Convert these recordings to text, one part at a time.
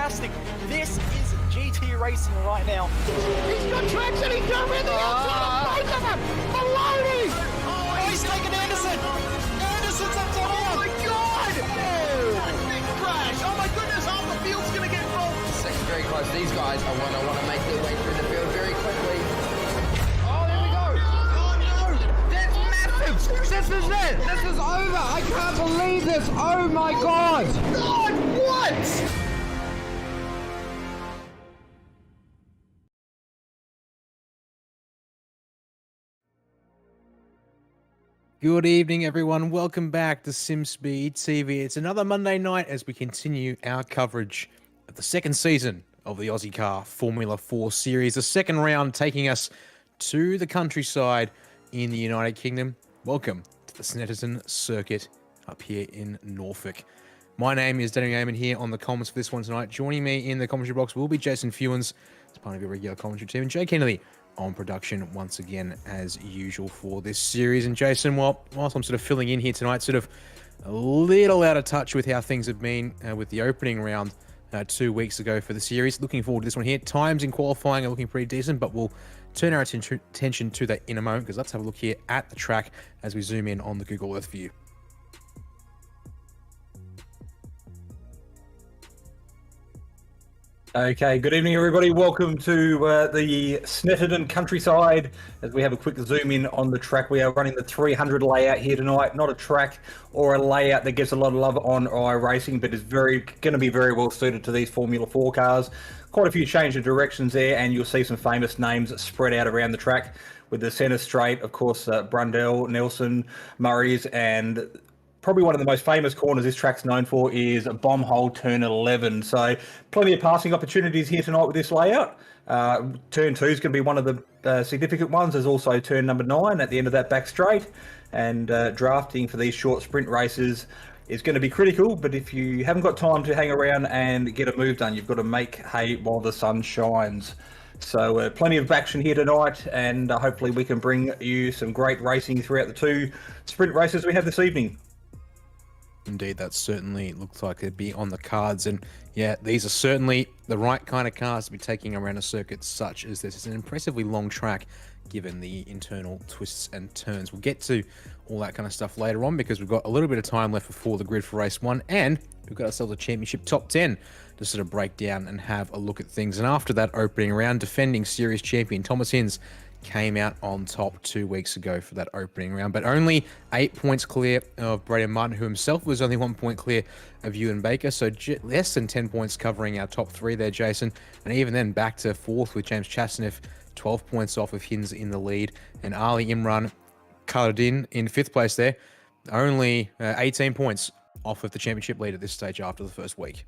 fantastic. This is GT racing right now. He's got traction, he's going around the outside of both of them. Maloney! Oh, he's taking Anderson. Anderson's up top. Oh my God! Oh. Big crash. Oh my goodness, half the field's going to get involved. Second very close. These guys are want to make their way through the field very quickly. Oh, there we go. Oh no! That's massive! This is it! This is over! I can't believe this! Oh my God! God, what? Good evening, everyone. Welcome back to Simspeed TV. It's another Monday night as we continue our coverage of the second season of the Ozicar Formula 4 Series. The second round taking us to the countryside in the United Kingdom. Welcome to the Snetterton circuit up here in Norfolk. My name is Daniel Gaiman here on the comments for this one tonight. Joining me in the commentary box will be Jason Fewens, as part of your regular commentary team, and Jay Kennedy on production once again as usual for this series. And Jason, whilst I'm sort of filling in here tonight, sort of a little out of touch with how things have been with the opening round 2 weeks ago for the series. Looking forward to this one here. Times in qualifying are looking pretty decent, but we'll turn our attention to that in a moment, because let's have a look here at the track as we zoom in on the Google Earth view. Okay, good evening, everybody. Welcome to the Snetterton countryside. As we have a quick zoom in on the track, we are running the 300 layout here tonight. Not a track or a layout that gets a lot of love on iRacing, but is going to be very well suited to these Formula 4 cars. Quite a few change of directions there, and you'll see some famous names spread out around the track. With the centre straight, of course, Brundle, Nelson, Murray's, and probably one of the most famous corners this track's known for is Bomb Hole Turn 11. So plenty of passing opportunities here tonight with this layout. Turn 2 is going to be one of the significant ones. There's also turn number 9 at the end of that back straight. And drafting for these short sprint races is going to be critical. But if you haven't got time to hang around and get a move done, you've got to make hay while the sun shines. So plenty of action here tonight, and hopefully we can bring you some great racing throughout the 2 sprint races we have this evening. Indeed, that certainly looks like it'd be on the cards. And yeah, these are certainly the right kind of cars to be taking around a circuit such as this. It's an impressively long track, given the internal twists and turns. We'll get to all that kind of stuff later on, because we've got a little bit of time left before the grid for race 1, and we've got ourselves a championship top 10 to sort of break down and have a look at things. And after that opening round, defending series champion Thomas Hinz came out on top 2 weeks ago for that opening round, but only 8 points clear of Braden Martin, who himself was only 1 point clear of Ewan Baker, so less than 10 points covering our top 3 there, Jason. And even then back to 4th with James Chasneff, 12 points off of Hinz in the lead, and Ali Imran Kardin in 5th place there, only 18 points off of the championship lead at this stage after the first week.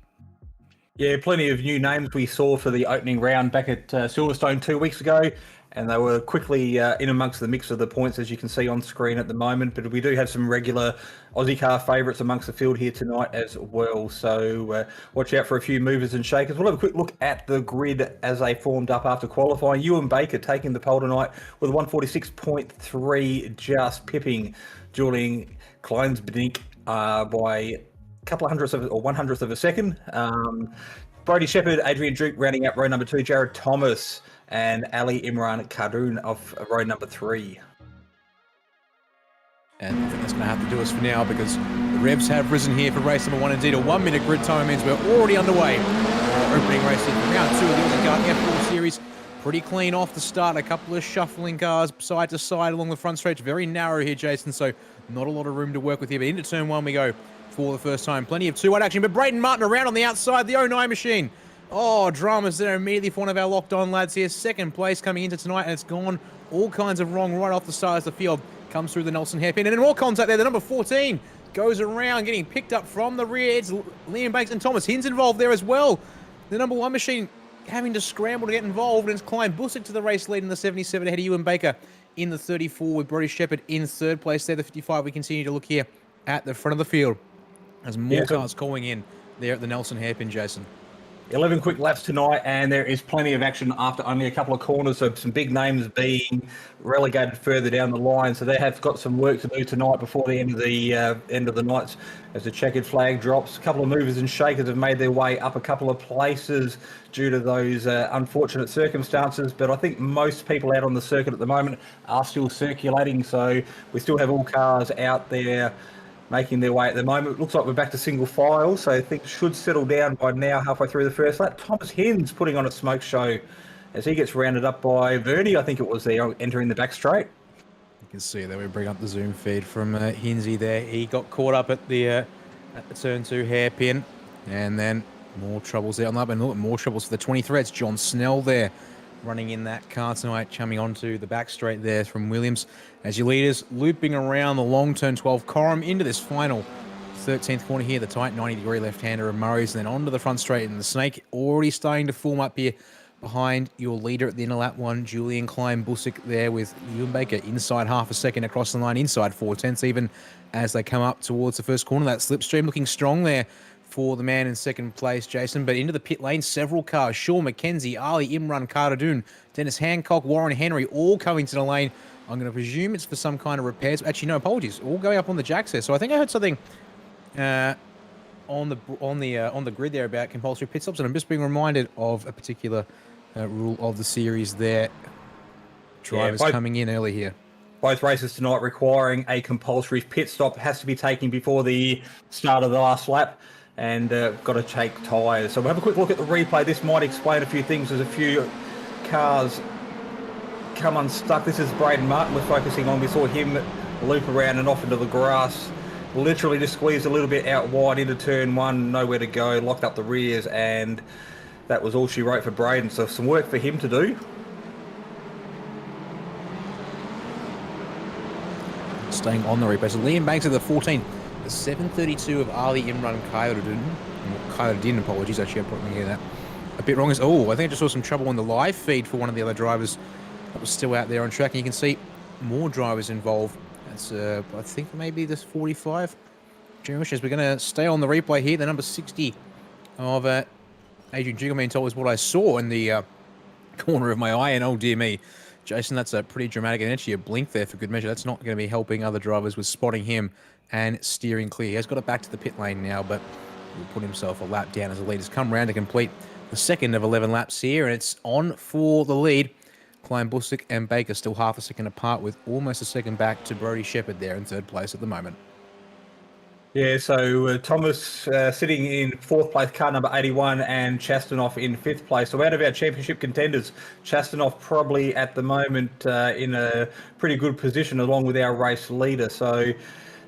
Yeah, plenty of new names we saw for the opening round back at Silverstone 2 weeks ago, and they were quickly in amongst the mix of the points, as you can see on screen at the moment. But we do have some regular Aussie car favourites amongst the field here tonight as well, so watch out for a few movers and shakers. We'll have a quick look at the grid as they formed up after qualifying. Ewan Baker taking the pole tonight with a 146.3, just pipping Julian Kleinsbedink by a couple of hundredths of, or 1/100th of a second. Brody Shepherd, Adrian Duke rounding out row number 2, Jared Thomas and Ali Imran Khadoun off row number 3. And I think that's going to have to do us for now, because the revs have risen here for race number 1. Indeed, a 1 minute grid time means we're already underway. Opening race in round 2 of the Ozicar F4 Series. Pretty clean off the start. A couple of shuffling cars side to side along the front stretch. Very narrow here, Jason, so not a lot of room to work with here. But into turn 1 we go for the first time. Plenty of 2-wide action, but Braden Martin around on the outside, the 09 machine. Oh, dramas there immediately for one of our locked-on lads here. 2nd place coming into tonight, and it's gone all kinds of wrong right off the side of the field. Comes through the Nelson hairpin, and then more contact there. The number 14 goes around, getting picked up from the rear. It's Liam Banks and Thomas Hinz involved there as well. The number 1 machine having to scramble to get involved, and it's Klein Busick to the race lead in the 77 ahead of Ewan Baker in the 34, with Brody Shepherd in 3rd place there. The 55, we continue to look here at the front of the field as more cars calling in there at the Nelson hairpin, Jason. 11 quick laps tonight, and there is plenty of action after only a couple of corners. So some big names being relegated further down the line. So they have got some work to do tonight before the end of the night, as the checkered flag drops. A couple of movers and shakers have made their way up a couple of places due to those unfortunate circumstances. But I think most people out on the circuit at the moment are still circulating. So we still have all cars out there making their way at the moment. It looks like we're back to single file, so things should settle down by now, halfway through the first lap. Thomas Hins putting on a smoke show as he gets rounded up by Vernie, I think it was there, entering the back straight. You can see that we bring up the zoom feed from Hinsey there. He got caught up at the turn 2 hairpin, and then more troubles out on that, and look, more troubles for the 23. It's John Snell there, running in that car tonight, coming onto the back straight there from Williams. As your leaders looping around the long turn 12 Coram into this final 13th corner here, the tight 90-degree left-hander of Murray's, and then onto the front straight, and the Snake already starting to form up here behind your leader at the end of lap 1, Julian Klein-Busick there with Ewan Baker inside half a second across the line, inside 4/10 even as they come up towards the first corner. That slipstream looking strong there for the man in second place, Jason. But into the pit lane, several cars. Sean McKenzie, Ali Imran, Carter Doon, Dennis Hancock, Warren Henry, all coming to the lane. I'm going to presume it's for some kind of repairs. Actually, no, apologies. All going up on the jacks there. So I think I heard something on the grid there about compulsory pit stops, and I'm just being reminded of a particular rule of the series there. Drivers coming in early here. Both races tonight requiring a compulsory pit stop. It has to be taken before the start of the last lap, and got to take tyres. So we'll have a quick look at the replay. This might explain a few things. There's a few cars come unstuck. This is Braden Martin we're focusing on. We saw him loop around and off into the grass. Literally just squeezed a little bit out wide into turn 1, nowhere to go, locked up the rears, and that was all she wrote for Braden. So some work for him to do. Staying on the replay. So Liam Banks at the 14. The 732 of Ali Imran Khairuddin, apologies, actually I probably hear that a bit wrong. Oh, I think I just saw some trouble on the live feed for one of the other drivers that was still out there on track. And you can see more drivers involved. That's, I think, maybe this 45. As we're going to stay on the replay here. The number 60 of Adrian Jiggleman told us what I saw in the corner of my eye. And oh, dear me, Jason, that's a pretty dramatic and actually a blink there for good measure. That's not going to be helping other drivers with spotting him and steering clear. He has got it back to the pit lane now, but he'll put himself a lap down as the leaders come round to complete the second of 11 laps here. And it's on for the lead. Klein-Busick and Baker still half a second apart, with almost a second back to Brodie Shepherd there in third place at the moment. Yeah, so Thomas sitting in fourth place, car number 81, and Chastanoff in fifth place. So out of our championship contenders, Chastanoff probably at the moment in a pretty good position along with our race leader. So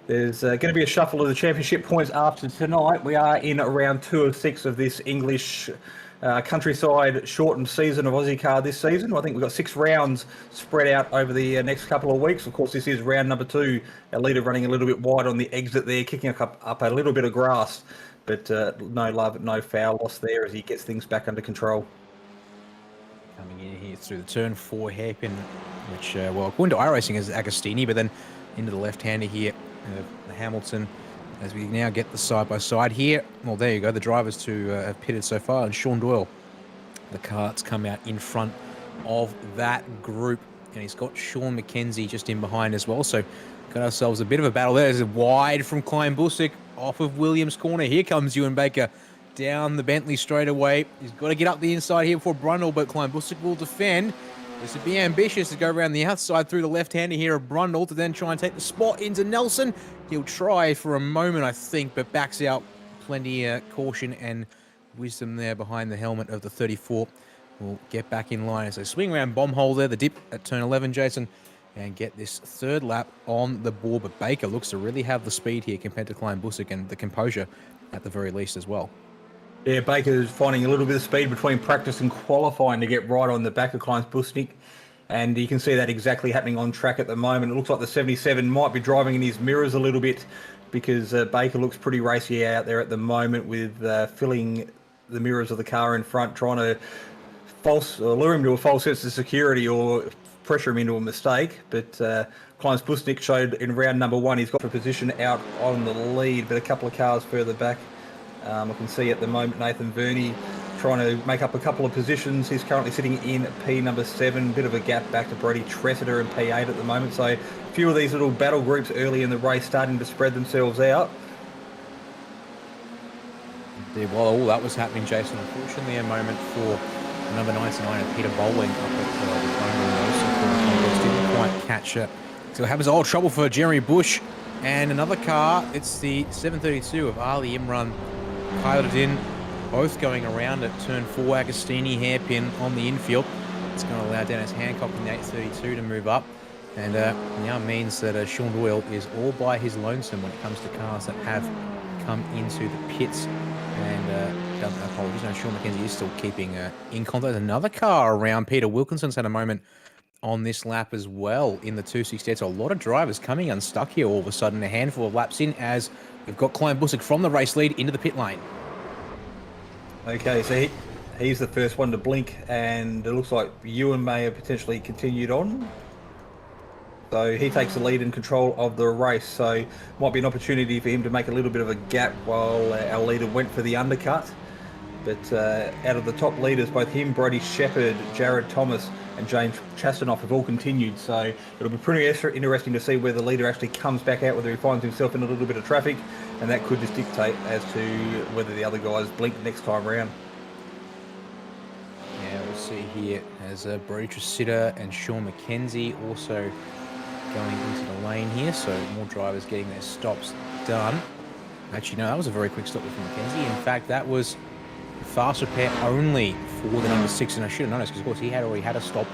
there's going to be a shuffle of the championship points after tonight. We are in round 2 of 6 of this English countryside shortened season of Ozicar this season. I think we've got 6 rounds spread out over the next couple of weeks. Of course, this is round number 2. Our leader running a little bit wide on the exit there, kicking up a little bit of grass, but no love, no foul loss there as he gets things back under control. Coming in here through the turn 4 hairpin, which, well, according to iRacing is Agostini, but then into the left-hander here, Hamilton, as we now get the side-by-side here. Well, there you go, the drivers to have pitted so far, and Sean Doyle, the cart's come out in front of that group, and he's got Sean McKenzie just in behind as well, so got ourselves a bit of a battle there. There's a wide from Klein-Busick off of Williams' corner. Here comes Ewan Baker down the Bentley straight away. He's got to get up the inside here for Brundle, but Klein-Busick will defend. This would be ambitious to go around the outside through the left-hander here of Brundle to then try and take the spot into Nelson. He'll try for a moment, I think, but backs out. Plenty caution and wisdom there behind the helmet of the 34. We'll get back in line as they swing around bomb hole there, the dip at turn 11, Jason, and get this third lap on the board. But Baker looks to really have the speed here compared to Klein-Busick, and the composure at the very least as well. Yeah, Baker's finding a little bit of speed between practice and qualifying to get right on the back of Klein-Busick. And you can see that exactly happening on track at the moment. It looks like the 77 might be driving in his mirrors a little bit, because Baker looks pretty racy out there at the moment with filling the mirrors of the car in front, trying to lure him to a false sense of security or pressure him into a mistake. But Klein-Busick showed in round number 1 he's got a position out on the lead, but a couple of cars further back. I can see at the moment Nathan Verney trying to make up a couple of positions. He's currently sitting in P number 7, bit of a gap back to Brody Tressiter in P8 at the moment. So a few of these little battle groups early in the race starting to spread themselves out. While all that was happening, Jason, unfortunately a moment for number 99 and Peter Bowling up at the didn't quite catch it. So it happens all trouble for Jeremy Bush and another car. It's the 732 of Ali Imran piloted in, both going around at turn 4. Agostini hairpin on the infield. It's going to allow Dennis Hancock in the 832 to move up, and now means that Sean Doyle is all by his lonesome when it comes to cars that have come into the pits. And apologies, no, Sean McKenzie is still keeping in contact. Another car around. Peter Wilkinson's had a moment on this lap as well in the 268. So a lot of drivers coming unstuck here all of a sudden. A handful of laps in as we've got Klein Busick from the race lead into the pit lane. Okay, so he's the first one to blink, and it looks like Ewan may have potentially continued on. So he takes the lead and control of the race. So might be an opportunity for him to make a little bit of a gap while our leader went for the undercut. But out of the top leaders, both him, Brody Shepherd, Jared Thomas and James Chastanoff have all continued. So it'll be pretty interesting to see where the leader actually comes back out, whether he finds himself in a little bit of traffic. And that could just dictate as to whether the other guys blink next time round. Yeah, we'll see here as Brody Tressida and Sean McKenzie also going into the lane here, so more drivers getting their stops done. Actually, no, that was a very quick stop from McKenzie. In fact, that was fast repair only for the number 6, and I should have noticed because, of course, he had already had a stop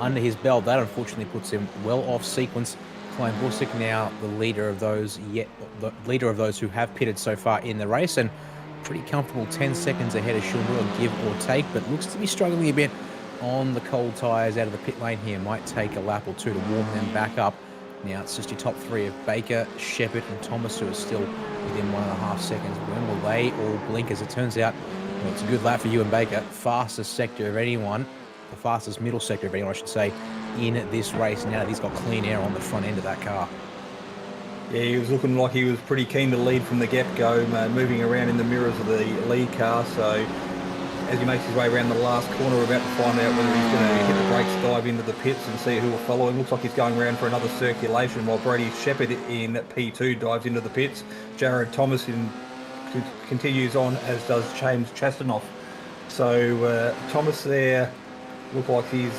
under his belt. That unfortunately puts him well off sequence. Klein Busick now the leader of those who have pitted so far in the race, and pretty comfortable 10 seconds ahead of Sean Doyle, give or take, but looks to be struggling a bit on the cold tyres out of the pit lane here. Might take a lap or two to warm them back up. Now it's just your top 3 of Baker, Shepherd and Thomas, who are still within 1.5 seconds. When will they all blink? As it turns out, well, it's a good lap for Ewan Baker. Fastest sector of anyone, the fastest middle sector of anyone, I should say, in this race. Now that he's got clean air on the front end of that car. Yeah, he was looking like he was pretty keen to lead from the get-go, moving around in the mirrors of the lead car. So as he makes his way around the last corner, we're about to find out whether he's going to hit the brakes, dive into the pits and see who will follow him. Looks like he's going around for another circulation while Brady Shepherd in P2 dives into the pits. Jared Thomas continues on, as does James Chastanoff. So Thomas there, look like he's,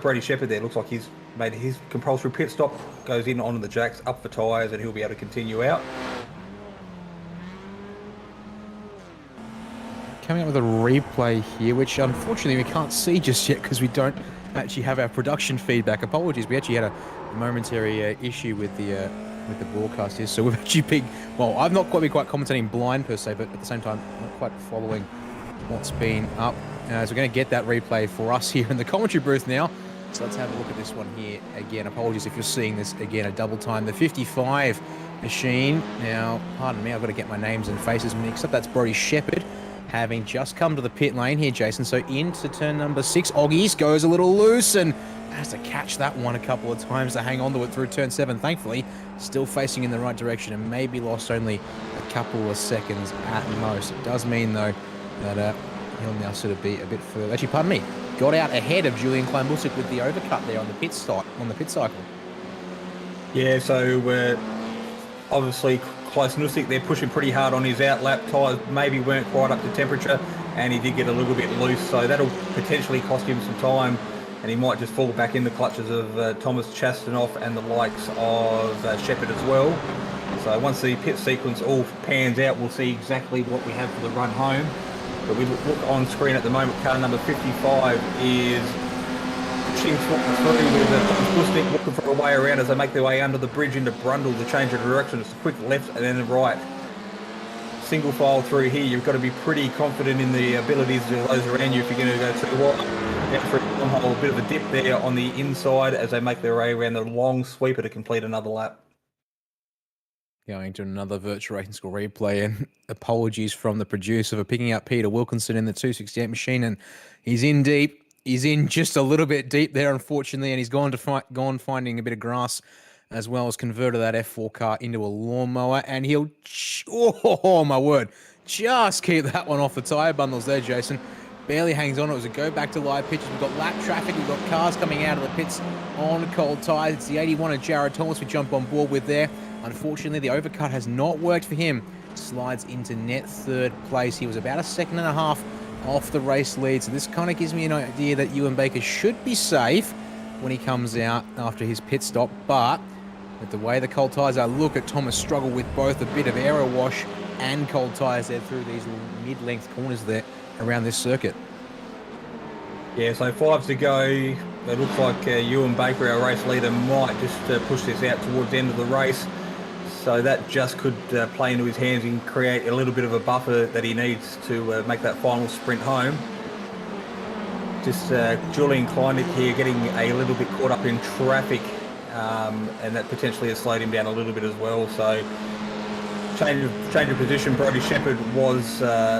Brady Shepherd there, looks like he's made his compulsory pit stop, goes in onto the jacks, up for tyres, and he'll be able to continue out. Coming up with a replay here, which unfortunately we can't see just yet because we don't actually have our production feedback. Apologies, we actually had a momentary issue with the broadcast here, so we've actually been, well, I've not quite been commentating blind per se, but at the same time, not quite following what's been up. So we're going to get that replay for us here in the commentary booth now. So let's have a look at this one here again. Apologies if you're seeing this again a double time. The 55 machine. Now, pardon me, I've got to get my names and faces mixed up. That's Brody Shepherd, having just come to the pit lane here, Jason. So into turn number 6, Oggies goes a little loose and has to catch that one a couple of times to hang on to it through turn 7. Thankfully, still facing in the right direction and maybe lost only a couple of seconds at most. It does mean, though, that he'll now sort of be a bit further. Actually, pardon me, got out ahead of Julian Klein Busick with the overcut there on the pit cycle. Yeah, so obviously Klein Busick, they're pushing pretty hard on his outlap. Tyres maybe weren't quite up to temperature, and he did get a little bit loose, so that'll potentially cost him some time, and he might just fall back in the clutches of Thomas Chastanoff and the likes of Shepherd as well. So once the pit sequence all pans out, we'll see exactly what we have for the run home. But we look on screen at the moment, car number 55 is pushing through with Thomas Busick looking for a way around as they make their way under the bridge into Brundle to change of direction. It's a quick left and then a right. Single file through here, you've got to be pretty confident in the abilities of those around you if you're going to go too wide. Down through the hole, a bit of a dip there on the inside as they make their way around the long sweeper to complete another lap. Going to another virtual racing score replay, and apologies from the producer for picking up Peter Wilkinson in the 268 machine, and he's in deep. He's in just a little bit deep there, unfortunately, and he's gone finding a bit of grass, as well as converted that F4 car into a lawnmower, and he'll, oh my word, just keep that one off the tyre bundles there, Jason. barely hangs on. It was a go back to live pitches. We've got lap traffic. We've got cars coming out of the pits on cold tyres. It's the 81 of Jared Thomas we jump on board with there. Unfortunately, the overcut has not worked for him. Slides into net third place. He was about a second and a half off the race lead. So this kind of gives me an idea that Ewan Baker should be safe when he comes out after his pit stop. But with the way the cold tyres are, look at Thomas struggle with both a bit of aero wash and cold tyres there through these mid-length corners there around this circuit. Yeah, so 5 to go. It looks like Ewan Baker, our race leader, might just push this out towards the end of the race. So that just could play into his hands and create a little bit of a buffer that he needs to make that final sprint home. Just Julian Kleinig here getting a little bit caught up in traffic, and that potentially has slowed him down a little bit as well. So change of position. Brodie Shepherd was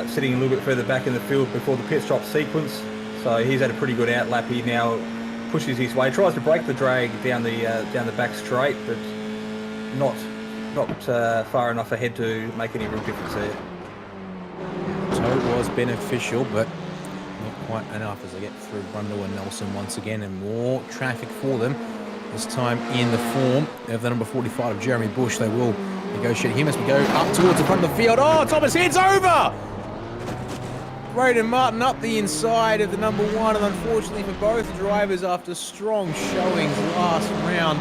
sitting a little bit further back in the field before the pit stop sequence. So he's had a pretty good outlap. He now pushes his way, tries to break the drag down the back straight, but not far enough ahead to make any real difference there. Toe was beneficial, but not quite enough as they get through Brundle and Nelson once again, and more traffic for them. This time in the form of the number 45 of Jeremy Bush. They will negotiate him as we go up towards the front of the field. Oh, Thomas heads over! Braden Martin up the inside of the number 1, and unfortunately for both drivers, after strong showings last round,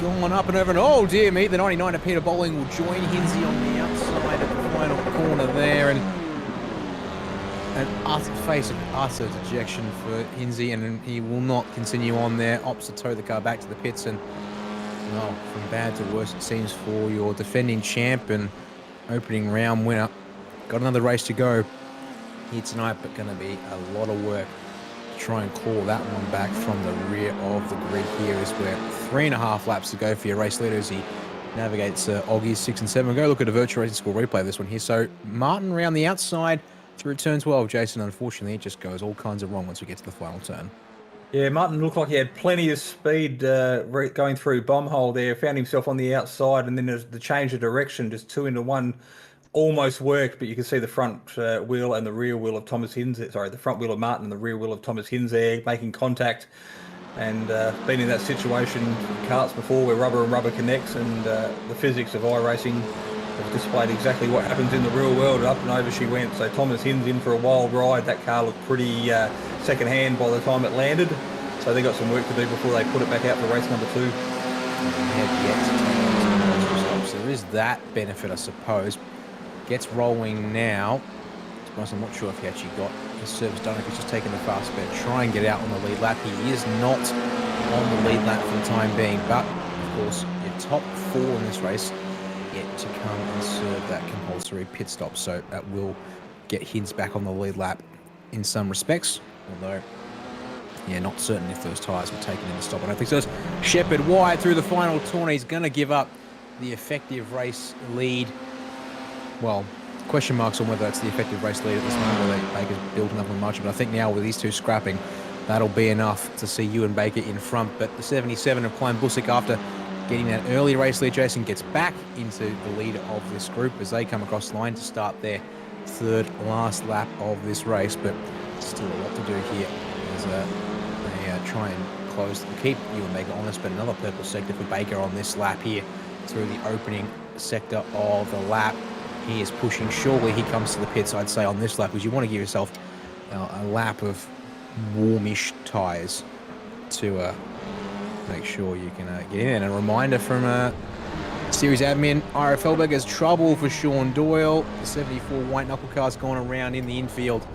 going up and over, and oh dear me, the 99 of Peter Bowling will join Hinsey on the outside of the final corner there, and an utter face of utter dejection for Hinsey, and he will not continue on there. Opts to tow the car back to the pits, and well, from bad to worse it seems for your defending champ and opening round winner. Got another race to go here tonight, but going to be a lot of work to try and claw that one back from the rear of the grid here, as we're 3.5 laps to go for your race leader as he navigates Oggies 6 and 7. We'll go look at a virtual racing school replay of this one here. So Martin around the outside through turn 12, Jason. Unfortunately, it just goes all kinds of wrong once we get to the final turn. Yeah, Martin looked like he had plenty of speed going through bomb hole there. Found himself on the outside, and then there's the change of direction, just 2 into 1. Almost worked, but you can see the front wheel and the rear wheel of Thomas Hinz. Sorry, the front wheel of Martin and the rear wheel of Thomas Hinz there making contact. And been in that situation in karts before where rubber and rubber connects, and the physics of iRacing have displayed exactly what happens in the real world. Up and over she went. So Thomas Hinz in for a wild ride. That car looked pretty second hand by the time it landed. So they got some work to do before they put it back out for race number 2. So there is that benefit, I suppose. Gets rolling now. I'm not sure if he actually got his service done, if he's just taking the fast bit, try and get out on the lead lap. He is not on the lead lap for the time being, but of course your top 4 in this race yet to come and serve that compulsory pit stop, so that will get Hinz back on the lead lap in some respects, although yeah, not certain if those tyres were taken in the stop. I don't think so. Shepherd wide through the final corner. He's going to give up the effective race lead. Well, question marks on whether that's the effective race lead at this moment, whether Baker's building up on much, but I think now with these two scrapping, that'll be enough to see Ewan Baker in front. But the 77 of Klein Busick, after getting that early race lead, Jason, gets back into the lead of this group as they come across the line to start their third last lap of this race. But still a lot to do here as they try and close and keep Ewan Baker honest. But another purple sector for Baker on this lap here through the opening sector of the lap. He is pushing. Surely he comes to the pits, I'd say, on this lap, because you want to give yourself a lap of warmish tyres to make sure you can get in. And a reminder from series admin, Ira Felberg has trouble for Sean Doyle. The 74 white knuckle car's gone around in the infield.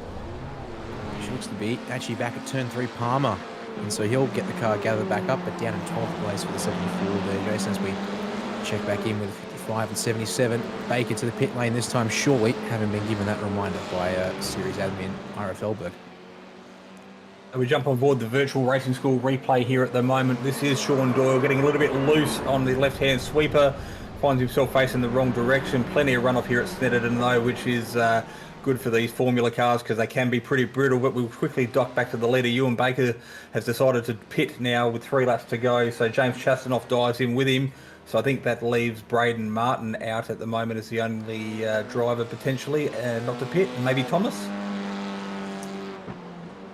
She looks to be actually back at turn 3 Palmer. And so he'll get the car gathered back up, but down in 12th place for the 74 there, Jason, as we check back in with 55 and 77. Baker to the pit lane this time, surely, having been given that reminder by series admin Ira Felberg. We jump on board the virtual racing school replay here at the moment. This is Sean Doyle getting a little bit loose on the left-hand sweeper. Finds himself facing the wrong direction. Plenty of runoff here at Snetterton though, which is good for these formula cars because they can be pretty brutal. But we'll quickly dock back to the leader. Ewan Baker has decided to pit now with 3 laps to go. So James Chastanoff dives in with him. So I think that leaves Braden Martin out at the moment as the only driver potentially, not to pit, maybe Thomas.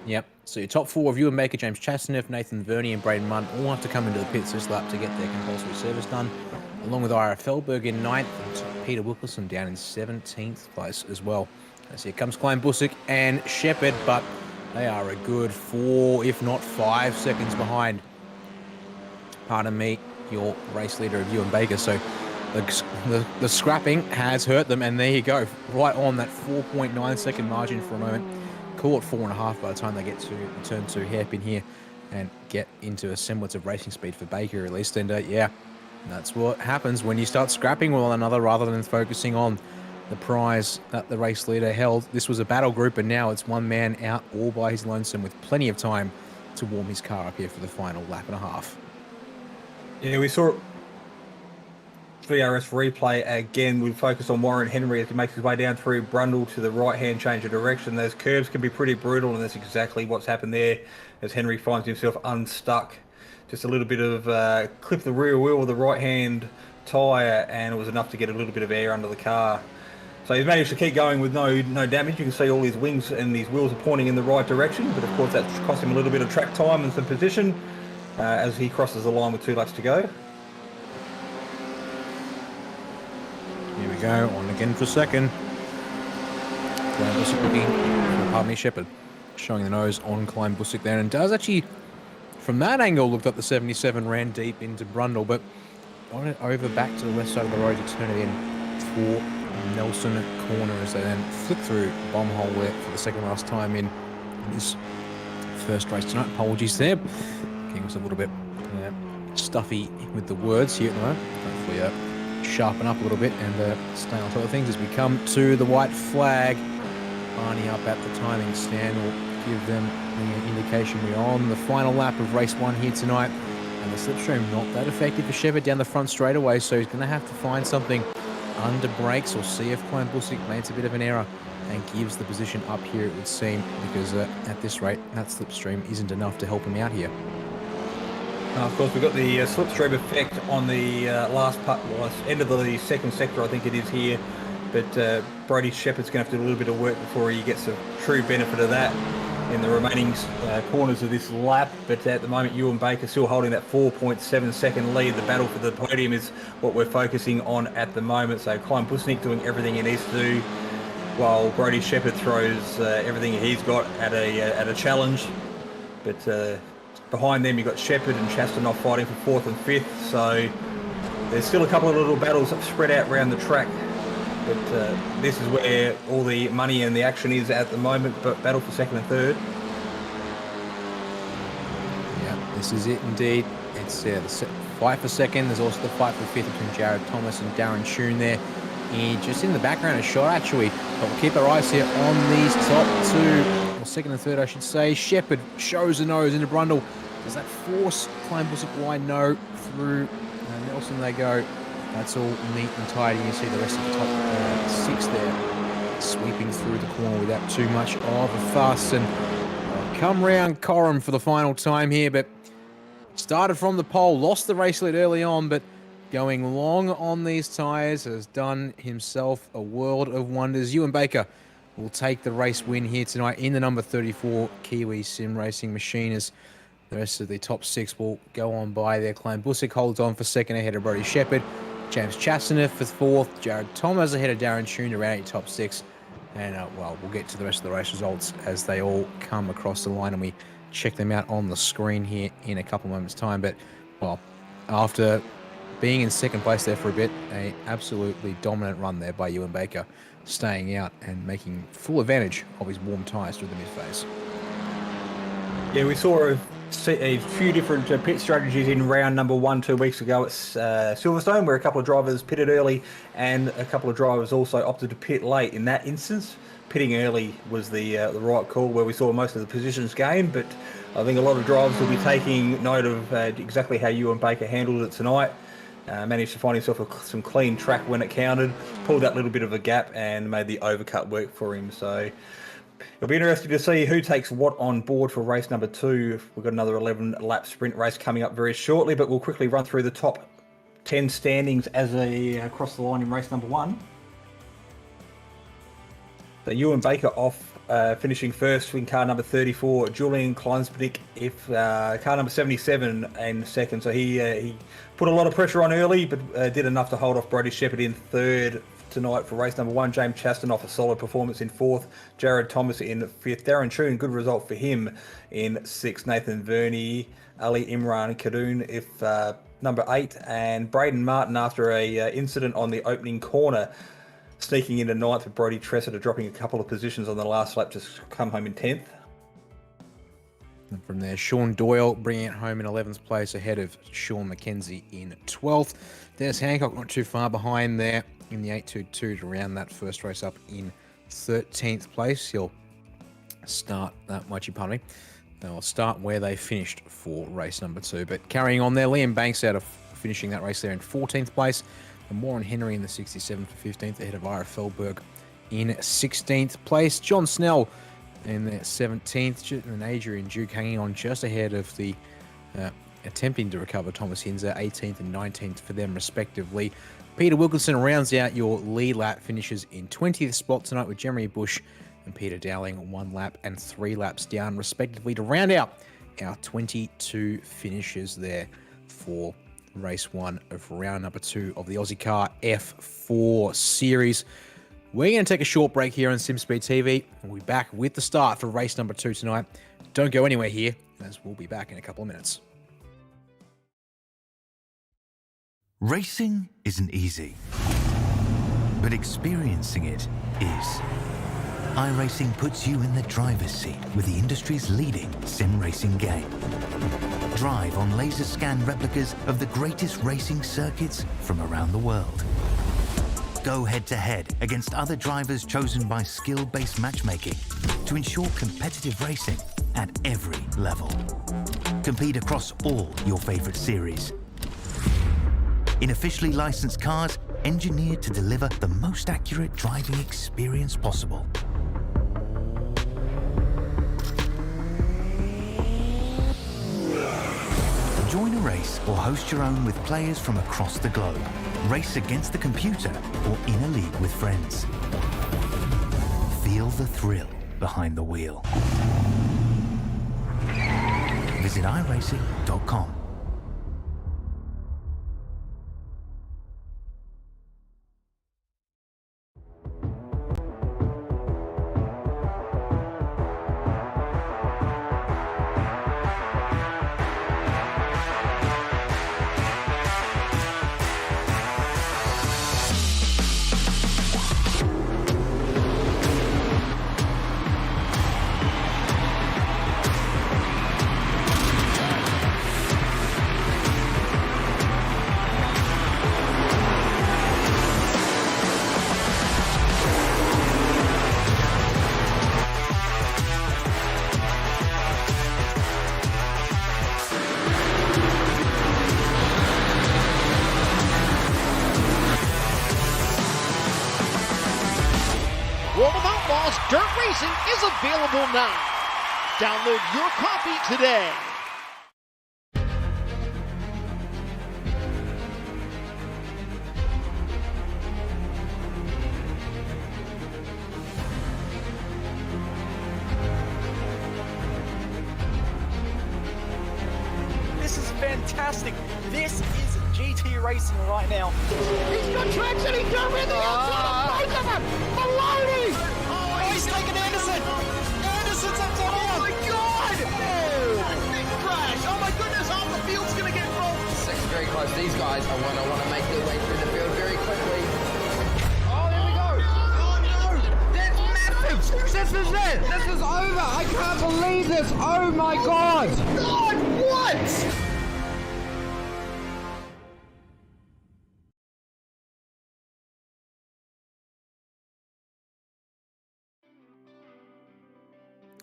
Yep. So your top four of Ewan Baker, James Chastaneff, Nathan Verney, and Braden Munn all have to come into the pits this lap to get their compulsory service done, along with Ira Feldberg in 9th and Peter Wilkerson down in 17th place as well. As here comes Klein Busick and Shepherd, but they are a good 4, if not 5 seconds behind. Pardon me, your race leader of Ewan Baker. So the scrapping has hurt them, and there you go, right on that 4.9 second margin for a moment. Call it 4.5 by the time they get to the turn 2 hairpin here and get into a semblance of racing speed for Baker at least. And yeah, that's what happens when you start scrapping with one another rather than focusing on the prize that the race leader held. This was a battle group, and now it's one man out all by his lonesome with plenty of time to warm his car up here for the final lap and a half. Yeah, we saw VRS replay again. We focus on Warren Henry as he makes his way down through Brundle to the right-hand change of direction. Those curves can be pretty brutal, and that's exactly what's happened there as Henry finds himself unstuck. Just a little bit of clip the rear wheel with the right-hand tyre, and it was enough to get a little bit of air under the car. So he's managed to keep going with no damage. You can see all his wings and his wheels are pointing in the right direction, but of course that's cost him a little bit of track time and some position as he crosses the line with 2 laps to go. Here we go, on again for second. Klein Busick looking, pardon me, Shepherd, showing the nose on Klein Busick there, and does actually, from that angle, looked like the 77 ran deep into Brundle, but on it over back to the left side of the road to turn it in for Nelson corner as they then flick through bomb hole there for the second last time in this first race tonight. Apologies there. Getting us a little bit stuffy with the words here at the moment. Hopefully sharpen up a little bit and stay on top of things as we come to the white flag. Barney up at the timing stand will give them the indication we're on the final lap of race 1 here tonight. And the slipstream not that effective for Shepherd down the front straightaway, so he's going to have to find something under brakes or see if Klein Busick makes a bit of an error and gives the position up here, it would seem, because at this rate, that slipstream isn't enough to help him out here. Of course, we've got the slipstream effect on the last part, end of the second sector, I think it is here. But Brody Shepherd's going to have to do a little bit of work before he gets a true benefit of that in the remaining corners of this lap. But at the moment, Ewan Baker still holding that 4.7 second lead. The battle for the podium is what we're focusing on at the moment. So Klein Busick doing everything he needs to do, while Brody Shepherd throws everything he's got at a challenge. But behind them, you've got Shepherd and Chastaneff fighting for 4th and 5th. So there's still a couple of little battles spread out around the track. But this is where all the money and the action is at the moment, but battle for 2nd and 3rd. Yeah, this is it indeed. It's the fight for 2nd. There's also the fight for 5th between Jared Thomas and Darren Schoon there. And just in the background, a shot actually. But we'll keep our eyes here on these top 2, or 2nd and 3rd, I should say. Shepherd shows the nose into Brundle. Does that force Klein Busick wide? No. Through Nelson they go. That's all neat and tidy. You see the rest of the top 6 there sweeping through the corner without too much of a fuss. And come round Coram for the final time here, but started from the pole, lost the race lead early on, but going long on these tyres has done himself a world of wonders. Ewan Baker will take the race win here tonight in the number 34 Kiwi Sim Racing machine, as the rest of the top 6 will go on by there. Klein Busick holds on for 2nd ahead of Brody Shepherd. James Chastaneff for 4th. Jared Thomas ahead of Darren Schoon around your top 6. And, well, we'll get to the rest of the race results as they all come across the line and we check them out on the screen here in a couple moments' time. But, well, after being in 2nd place there for a bit, an absolutely dominant run there by Ewan Baker, staying out and making full advantage of his warm tyres through the mid-phase. Yeah, we saw a few different pit strategies in round number 1 2 weeks ago at Silverstone, where a couple of drivers pitted early and a couple of drivers also opted to pit late. In that instance, pitting early was the right call, where we saw most of the positions gained. But I think a lot of drivers will be taking note of exactly how Ewan Baker handled it tonight. Managed to find himself some clean track when it counted, pulled that little bit of a gap and made the overcut work for him. So it'll be interesting to see who takes what on board for race number 2. We've got another 11-lap sprint race coming up very shortly, but we'll quickly run through the top 10 standings as a across the line in race number 1. So Ewan Baker off, finishing first in car number 34. Julian Kleinsberg if car number 77 and second. So he put a lot of pressure on early, but did enough to hold off Brody Shepherd in third tonight for race number 1. James Chaston off a solid performance in fourth. Jared Thomas in fifth. Darren Choon, good result for him in sixth. Nathan Verney, Ali Imran Kadoon if number 8, and Braden Martin after a incident on the opening corner, sneaking into ninth with Brody Tressiter dropping a couple of positions on the last lap to come home in 10th. And from there, Sean Doyle bringing it home in 11th place ahead of Sean McKenzie in 12th. Dennis Hancock not too far behind there in the 822 to round that first race up in 13th place. He'll start They'll start where they finished for race number 2. But carrying on there, Liam Banks out of finishing that race there in 14th place. And Warren Henry in the 67th for 15th ahead of Ira Feldberg in 16th place. John Snell in the 17th, and Adrian Duke hanging on just ahead of the attempting to recover Thomas Hinzer, 18th and 19th for them respectively. Peter Wilkinson rounds out your lead lap, finishes in 20th spot tonight with Jeremy Bush and Peter Dowling 1 lap and 3 laps down respectively to round out our 22 finishes there for race 1 of round number 2 of the Ozicar F4 Series. We're going to take a short break here on Simspeed TV. We'll be back with the start for race number 2 tonight. Don't go anywhere here, as we'll be back in a couple of minutes. Racing isn't easy, but experiencing it is. iRacing puts you in the driver's seat with the industry's leading sim racing game. Drive on laser scan replicas of the greatest racing circuits from around the world. Go head-to-head against other drivers chosen by skill-based matchmaking to ensure competitive racing at every level. Compete across all your favorite series. In officially licensed cars, engineered to deliver the most accurate driving experience possible. Join a race or host your own with players from across the globe. Race against the computer or in a league with friends. Feel the thrill behind the wheel. Visit iRacing.com. World of Outlaws Dirt Racing is available now. Download your copy today. This is fantastic. This is GT racing right now. He's got traction, he's going in the outside of both of them. Maloney! Oh, he's taking Anderson. Anderson's up top Oh my God! Oh, big crash! Oh my goodness, half the field's gonna get involved. Second very close. These guys are want to make their way through the field very quickly. Oh, there we go. Oh no! That's massive! This is it! This is over! I can't believe this! Oh my God! God, what?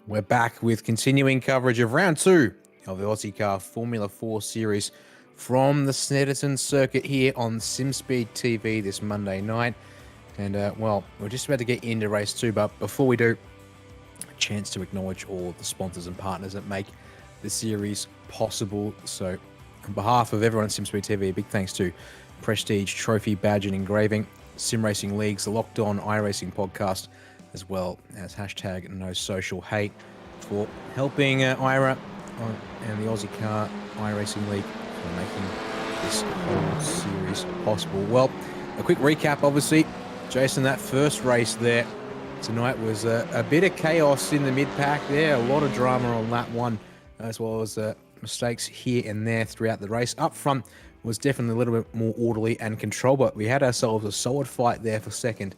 We're back with continuing coverage of round 2 of the Ozicar Formula 4 Series from the Snetterton circuit here on Simspeed TV this Monday night. And, well, we're just about to get into race 2, but before we do, a chance to acknowledge all of the sponsors and partners that make the series possible. So, on behalf of everyone at Simspeed TV, a big thanks to prestige, trophy, badge, and engraving. Sim Racing Leagues, the Locked On iRacing podcast, as well as hashtag No Social Hate for helping Ira and the Ozicar iRacing League for making this whole series possible. Well, a quick recap, obviously. Jason, that first race there tonight was a bit of chaos in the mid-pack there. A lot of drama on lap one, as well as mistakes here and there throughout the race. Up front was definitely a little bit more orderly and controlled, but we had ourselves a solid fight there for second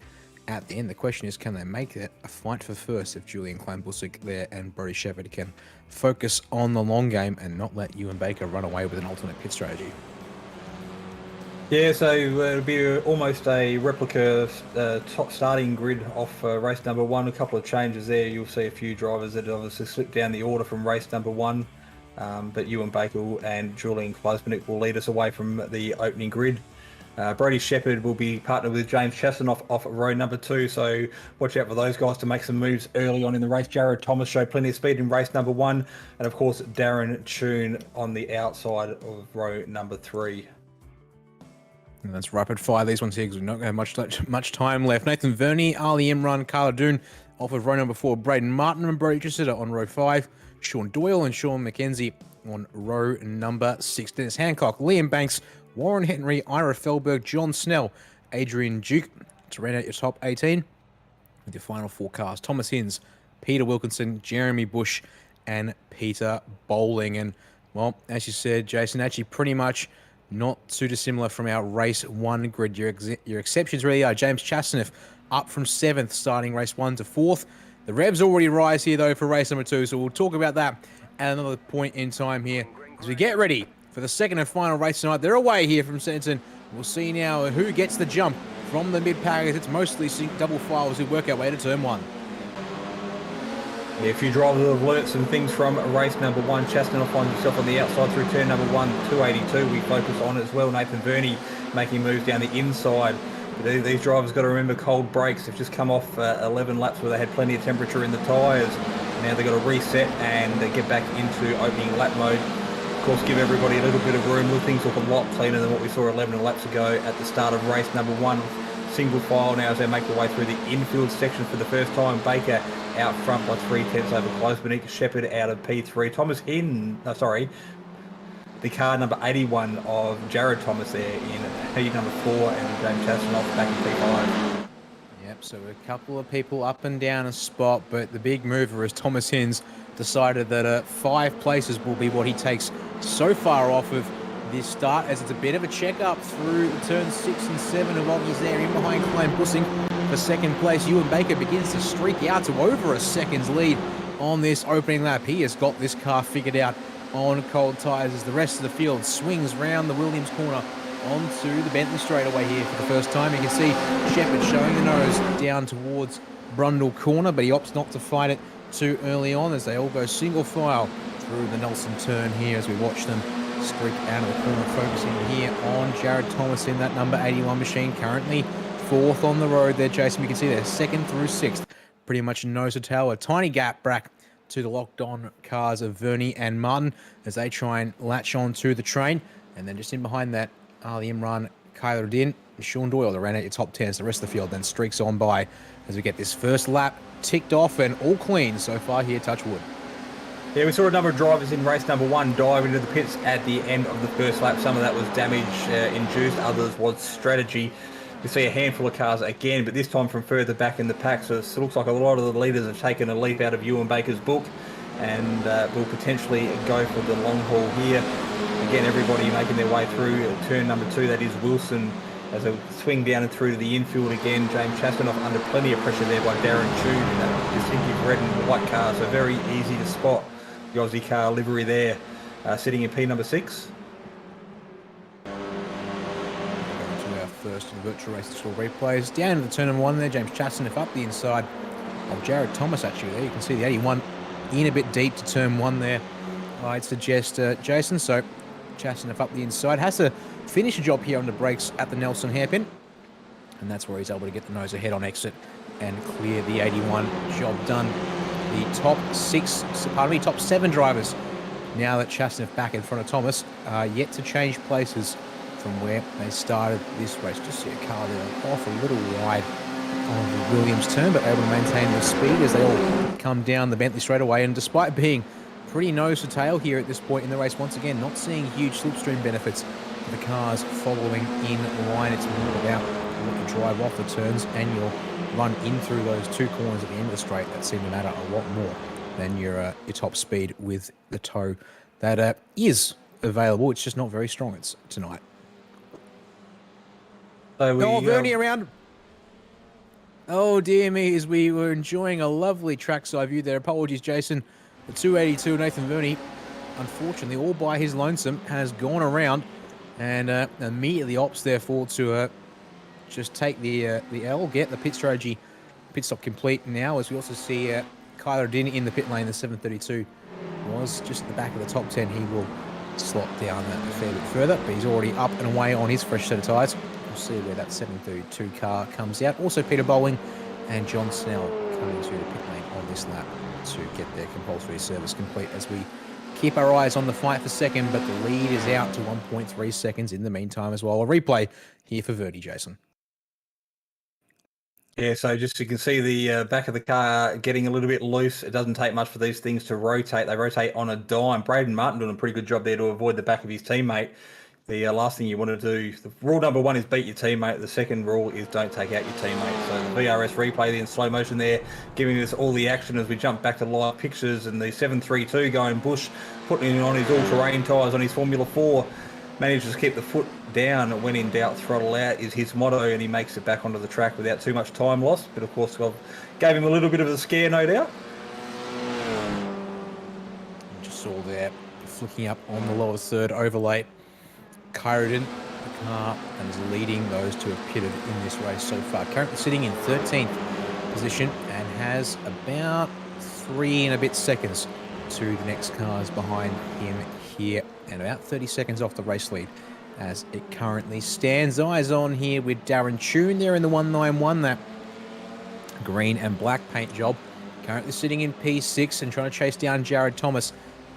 at the end. The question is, can they make it a fight for first if Julian Klein-Busick there and Brody Shepherd can focus on the long game and not let Ewan Baker run away with an alternate pit strategy? Yeah, so it'll be almost a replica top starting grid off race number one. A couple of changes there. You'll see a few drivers that obviously slipped down the order from race number one. But Ewan Baker and Julian Klein-Busick will lead us away from the opening grid. Brody Shepherd will be partnered with James Chaston off row number two, so watch out for those guys to make some moves early on in the race. Jared Thomas showed plenty of speed in race number one, and of course Darren Tune on the outside of row number three. And let's rapid fire these ones here because we're not going to have much time left. Nathan Verney, Ali Imran, Carla Doon off of row number 4. Braden Martin and Brody Tressida on row 5. Sean Doyle and Sean McKenzie on row number 6. Dennis Hancock, Liam Banks, Warren Henry, Ira Felberg, John Snell, Adrian Duke to round out your top 18 with your final 4 cars. Thomas Hinz, Peter Wilkinson, Jeremy Bush, and Peter Bowling. And, well, as you said, Jason, actually pretty much not too dissimilar from our race 1 grid. Your exceptions really are James Chasnoff up from 7th, starting race 1 to 4th. The revs already rise here, though, for race number 2, so we'll talk about that at another point in time here as we get ready for the second and final race tonight. They're away here from Snetterton. We'll see now who gets the jump from the mid-pack. It's mostly double files who work our way to turn 1. Yeah, a few drivers have learnt some things from race number 1. Chaston finds himself on the outside through turn number 1, 282. We focus on it as well. Nathan Verney making moves down the inside. But these drivers got to remember cold brakes. They've just come off 11 laps where they had plenty of temperature in the tyres. Now they've got to reset and get back into opening lap mode. Of course, give everybody a little bit of room. Things look a lot cleaner than what we saw 11 laps ago at the start of race number 1. Single file now as they make their way through the infield section for the first time. Baker out front by 3/10 over Klein-Busick. Shepherd out of P3. Thomas the car number 81 of Jared Thomas there in P number 4, and James Chasnoff back in P5. Yep, so a couple of people up and down a spot, but the big mover is Thomas Hinz decided that 5 places will be what he takes so far off of this start, as it's a bit of a check-up through turn 6 and 7 of obvious there in behind Klein-Busick for second place. Ewan Baker begins to streak out to over a second's lead on this opening lap. He has got this car figured out on cold tyres as the rest of the field swings round the Williams corner onto the Bentley straightaway here for the first time. You can see Shepherd showing the nose down towards Brundle corner, but he opts not to fight it too early on as they all go single file through the Nelson turn here as we watch them streak out of the corner, focusing here on Jared Thomas in that number 81 machine, currently 4th on the road there, Jason. We can see they're 2nd through 6th, pretty much nose to tail, a tiny gap back to the locked-on cars of Verney and Martin as they try and latch on to the train. And then just in behind that, Ali Imran, Kyler Din, and Sean Doyle to round out your top 10. So the rest of the field then streaks on by as we get this first lap ticked off and all clean so far here, touch wood. Yeah, we saw a number of drivers in race number 1 dive into the pits at the end of the first lap. Some of that was damage induced, others was strategy. We see a handful of cars again, but this time from further back in the pack. So it looks like a lot of the leaders have taken a leap out of Ewan Baker's book and will potentially go for the long haul here. Again, everybody making their way through turn number 2, that is Wilson, as they swing down and through to the infield again. James Chasnoff under plenty of pressure there by Darren Tune in that distinctive red and white car, so very easy to spot the Aussie car livery there, sitting in P number 6. First in the virtual race score replays. Down to the turn number 1 there, James Chasnoff up the inside of Jared Thomas actually there. You can see the 81 in a bit deep to turn 1 there, I'd suggest, Jason. So Chasnoff up the inside. Has to finish a job here on the brakes at the Nelson hairpin. And that's where he's able to get the nose ahead on exit and clear the 81. Job done. The top 7 drivers, now that Chasnoff back in front of Thomas, yet to change places from where they started this race. Just see a car there off a little wide on the Williams turn, but able to maintain the speed as they all come down the Bentley straight away. And despite being pretty nose to tail here at this point in the race, once again, not seeing huge slipstream benefits for the cars following in line. It's more about what you drive off the turns and you'll run in through those two corners at the end of the straight that seem to matter a lot more than your top speed with the toe that is available. It's just not very strong tonight. So Vernie around. Oh dear me, as we were enjoying a lovely trackside view there. Apologies, Jason. The 282 Nathan Verney, unfortunately, all by his lonesome, has gone around and immediately opts therefore to just take the L, get the pit stop complete now, as we also see Kyler Din in the pit lane. The 732 was just at the back of the top 10. He will slot down that a fair bit further, but he's already up and away on his fresh set of tyres. We'll see where that 732 car comes out. Also Peter Bowling and John Snell coming to the pit lane on this lap to get their compulsory service complete as we keep our eyes on the fight for second, but the lead is out to 1.3 seconds in the meantime as well. A replay here for Verdi, Jason. Yeah, so just you can see the back of the car getting a little bit loose. It doesn't take much for these things to rotate. They rotate on a dime. Braden Martin doing a pretty good job there to avoid the back of his teammate. The last thing you want to do, rule number one is beat your teammate. The second rule is don't take out your teammate. So the VRS replay in slow motion there, giving us all the action as we jump back to live pictures. And the 732 going Bush, putting it on his all-terrain tyres on his Formula 4. Manages to keep the foot down. When in doubt, throttle out is his motto, and he makes it back onto the track without too much time lost. But of course, gave him a little bit of a scare, no doubt. Just saw there, flicking up on the lower third overlay. Kyrodin, the car that is leading those to have pitted in this race so far. Currently sitting in 13th position and has about 3 and a bit seconds to the next cars behind him here, and about 30 seconds off the race lead as it currently stands. Eyes on here with Darren Tune there in the 191, that green and black paint job. Currently sitting in P6 and trying to chase down Jared Thomas.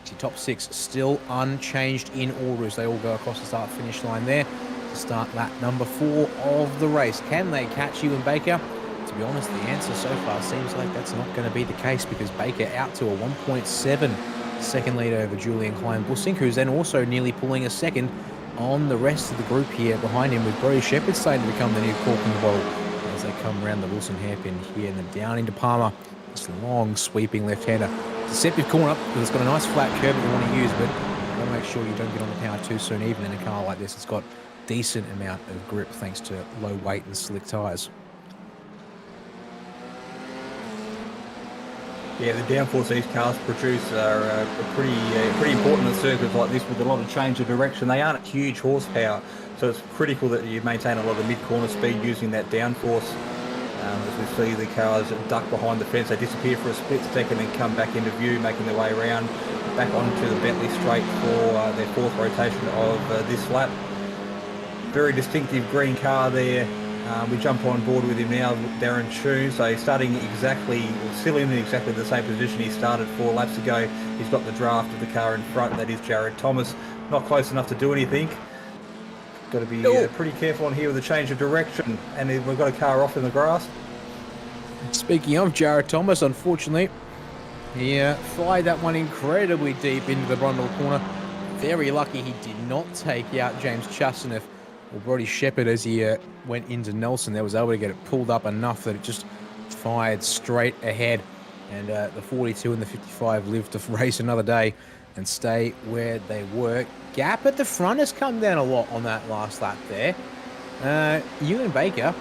Your top 6 still unchanged in order as they all go across the start-finish line there to start lap number 4 of the race. Can they catch Ewan Baker? To be honest, the answer so far seems like that's not going to be the case, because Baker out to a 1.7 second lead over Julian Klein-Bussink, who's then also nearly pulling a second on the rest of the group here behind him, with Brody Shepherd starting to become the new cork in the bottle as they come around the Wilson hairpin here and then down into Palmer. This long sweeping left-hander. Deceptive corner, because it's got a nice flat curve that you want to use, but you got to make sure you don't get on the power too soon, even in a car like this. It's got decent amount of grip thanks to low weight and slick tyres. Yeah, the downforce these cars produce are pretty important in circuits like this with a lot of change of direction. They aren't huge horsepower, so it's critical that you maintain a lot of mid-corner speed using that downforce. As we see the cars duck behind the fence, they disappear for a split second and come back into view, making their way around back onto the Bentley straight for their 4th rotation of this lap. Very distinctive green car there. We jump on board with him now, Darren Tune. So starting still in exactly the same position he started 4 laps ago. He's got the draft of the car in front, that is Jared Thomas. Not close enough to do anything. Got to be pretty careful on here with the change of direction. And we've got a car off in the grass. Speaking of Jared Thomas, unfortunately, he fired that one incredibly deep into the Brundle corner. Very lucky he did not take out James Chastaneff or Brody Shepherd as he went into Nelson. There was able to get it pulled up enough that it just fired straight ahead. And the 42 and the 55 lived to race another day and stay where they were. Gap at the front has come down a lot on that last lap there. Ewan Baker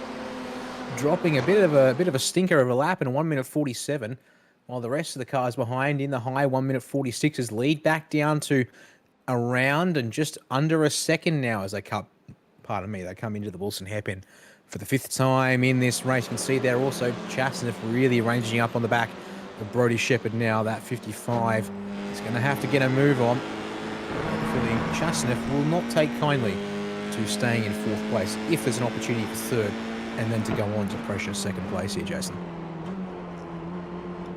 dropping a bit of a stinker of a lap in 1 minute 47, while the rest of the cars behind in the high 1 minute 46's lead back down to around and just under a second now as they come into the Wilson hairpin for the 5th time in this race. You can see there also Chastaneff really ranging up on the back of Brody Shepherd now. That 55 is going to have to get a move on. Feeling Chastaneff will not take kindly to staying in 4th place if there's an opportunity for 3rd, and then to go on to pressure 2nd place here, Jason.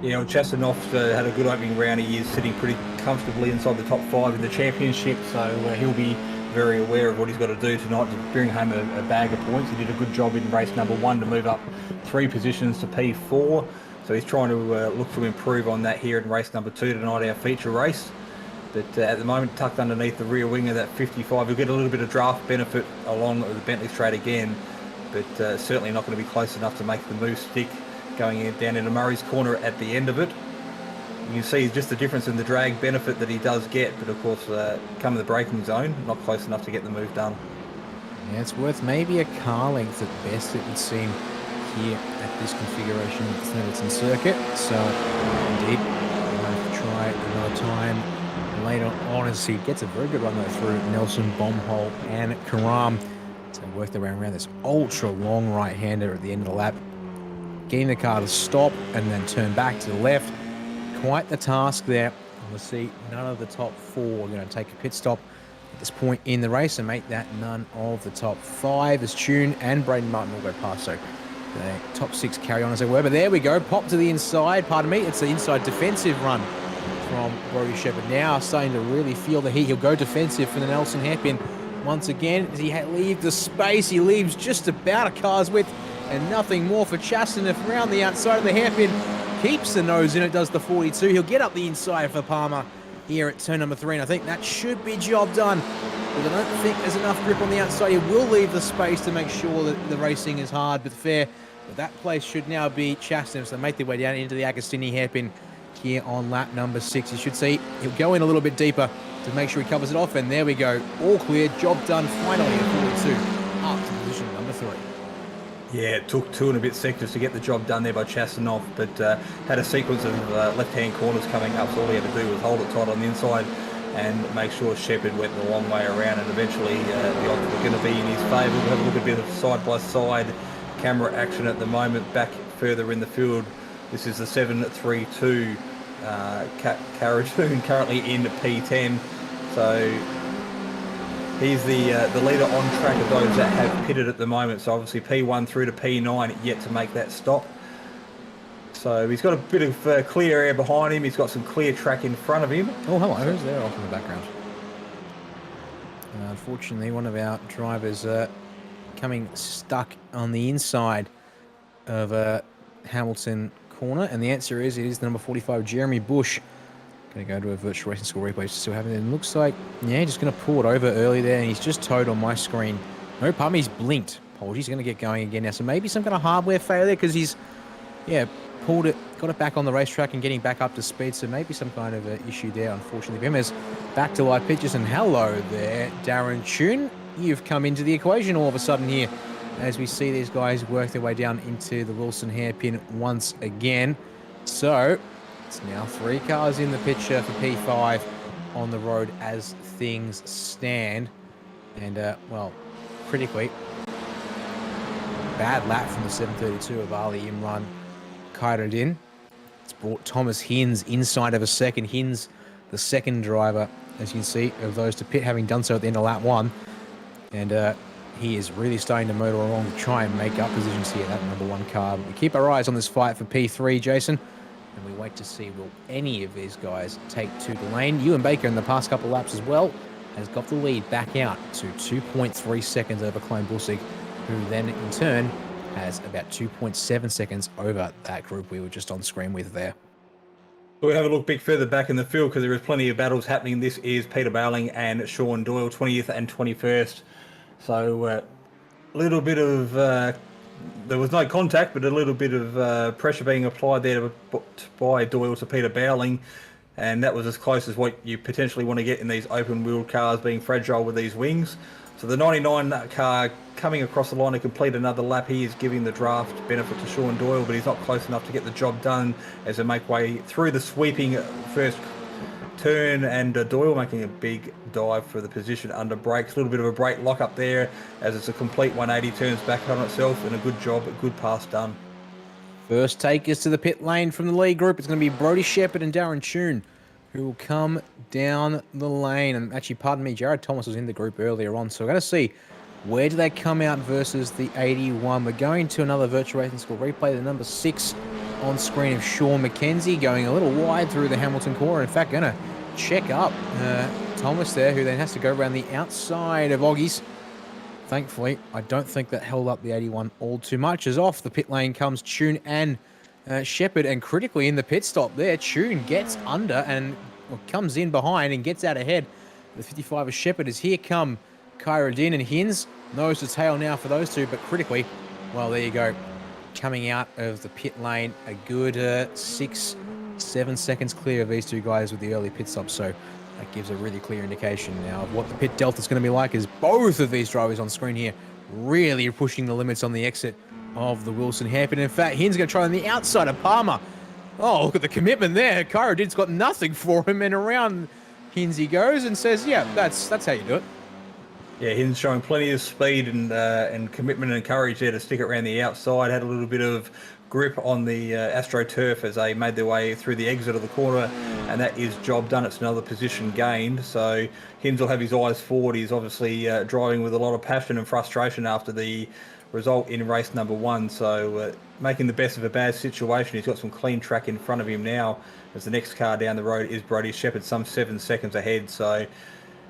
Yeah, well, Chastaneff had a good opening round. He is sitting pretty comfortably inside the top 5 in the championship, so he'll be very aware of what he's got to do tonight to bring home a bag of points. He did a good job in race number 1 to move up 3 positions to P4. So he's trying to look to improve on that here in race number 2 tonight, our feature race. But at the moment, tucked underneath the rear wing of that 55, he'll get a little bit of draft benefit along the Bentley straight again, but certainly not going to be close enough to make the move stick going down into Murray's corner at the end of it. You can see just the difference in the drag benefit that he does get, but of course, come the braking zone, not close enough to get the move done. Yeah, it's worth maybe a car length at best, it would seem, here at this configuration of the Snetterton circuit. So, indeed, we'll have to try another time later on as he gets a very good run though through Nelson, Bombhole, and Karam. So work their way around this ultra long right-hander at the end of the lap, getting the car to stop and then turn back to the left. Quite the task there. And we'll see none of the top 4 are going to take a pit stop at this point in the race and make that none of the top 5 as Tune and Braden Martin will go past. So the top 6 carry on as they were. But there we go. Pop to the inside. Pardon me. It's the inside defensive run from Brody Shepherd. Now starting to really feel the heat. He'll go defensive for the Nelson hairpin once again. As he leaves the space, he leaves just about a car's width and nothing more for Chaston. If around the outside of the hairpin, keeps the nose in it, does the 42. He'll get up the inside for Palmer here at turn number 3, and I think that should be job done. But I don't think there's enough grip on the outside. He will leave the space to make sure that the racing is hard but fair. But that place should now be Chaston, so they make their way down into the Agostini hairpin here on lap number 6. You should see he'll go in a little bit deeper to make sure he covers it off, and there we go. All clear, job done finally at 42, up to position number 3. Yeah, it took 2 and a bit sectors to get the job done there by Chastinov, but had a sequence of left-hand corners coming up, so all he had to do was hold it tight on the inside and make sure Shepherd went the long way around, and eventually the odds were going to be in his favour. We'll have a look at a bit of side-by-side camera action at the moment, back further in the field. This is the 732 Caratoon, currently in P10, so he's the leader on track of those that have pitted at the moment. So obviously P1 through to P9 yet to make that stop. So he's got a bit of clear air behind him. He's got some clear track in front of him. Oh, hello. Who's there off in the background? Unfortunately, one of our drivers coming stuck on the inside of Hamilton corner. And the answer is, it is the number 45, Jeremy Bush. Going to go to a virtual racing school replay just to see what happens. It looks like, yeah, just going to pull it over early there, and he's just towed on my screen. No, pardon me, he's blinked. Apologies, going to get going again now. So maybe some kind of hardware failure because he's, yeah, pulled it, got it back on the racetrack and getting back up to speed. So maybe some kind of issue there, unfortunately for him. As back to live pictures, and hello there, Darren Tune. You've come into the equation all of a sudden here as we see these guys work their way down into the Wilson hairpin once again. So it's now 3 cars in the picture for P5 on the road as things stand. And, well, critically, bad lap from the 732 of Ali Imran Khairuddin. It's brought Thomas Hinz inside of a second. Hinz, the second driver, as you can see, of those to pit, having done so at the end of lap 1. And he is really starting to motor along to try and make up positions here, that number 1 car. But we keep our eyes on this fight for P3, Jason. And we wait to see, will any of these guys take to the lane. Ewan Baker in the past couple of laps as well has got the lead back out to 2.3 seconds over Klein Bussig, who then in turn has about 2.7 seconds over that group we were just on screen with there. We'll have a look a bit further back in the field because there is plenty of battles happening. This is Peter Bowling and Sean Doyle, 20th and 21st. So a little bit of, there was no contact, but a little bit of pressure being applied there by Doyle to Peter Bowling. And that was as close as what you potentially want to get in these open-wheeled cars, being fragile with these wings. So the 99 car coming across the line to complete another lap. He is giving the draft benefit to Sean Doyle, but he's not close enough to get the job done as they make way through the sweeping first turn, and Doyle making a big dive for the position under brakes. A little bit of a brake lock up there as it's a complete 180, turns back on itself, and a good job, a good pass done. First takers to the pit lane from the lead group. It's going to be Brody Shepherd and Darren Tune who will come down the lane. And actually, pardon me, Jared Thomas was in the group earlier on. So we're going to see where do they come out versus the 81. We're going to another virtual racing school replay. The number 6 on screen of Sean McKenzie going a little wide through the Hamilton corner. In fact, going to check up Thomas there, who then has to go around the outside of Oggies. Thankfully, I don't think that held up the 81 all too much. As off the pit lane comes Tune and Shepherd, and critically in the pit stop there, Tune gets under and comes in behind and gets out ahead. The 55 of Shepherd as here come Kyra Din and Hins. Nose to tail now for those two, but critically, well, there you go. Coming out of the pit lane, a good 6-7 seconds clear of these two guys with the early pit stop. So that gives a really clear indication now of what the pit delta is going to be like, as both of these drivers on screen here really pushing the limits on the exit of the Wilson hairpin. In fact, Hin's going to try on the outside of Palmer. Oh, look at the commitment there. Kyra Din's got nothing for him, and around Hins he goes and says, yeah, that's how you do it. Yeah, Hin's showing plenty of speed and commitment and courage there to stick it around the outside. Had a little bit of grip on the AstroTurf as they made their way through the exit of the corner, and that is job done. It's another position gained. So Hins will have his eyes forward. He's obviously driving with a lot of passion and frustration after the result in race number 1. So making the best of a bad situation. He's got some clean track in front of him now, as the next car down the road is Brody Shepherd, some 7 seconds ahead. So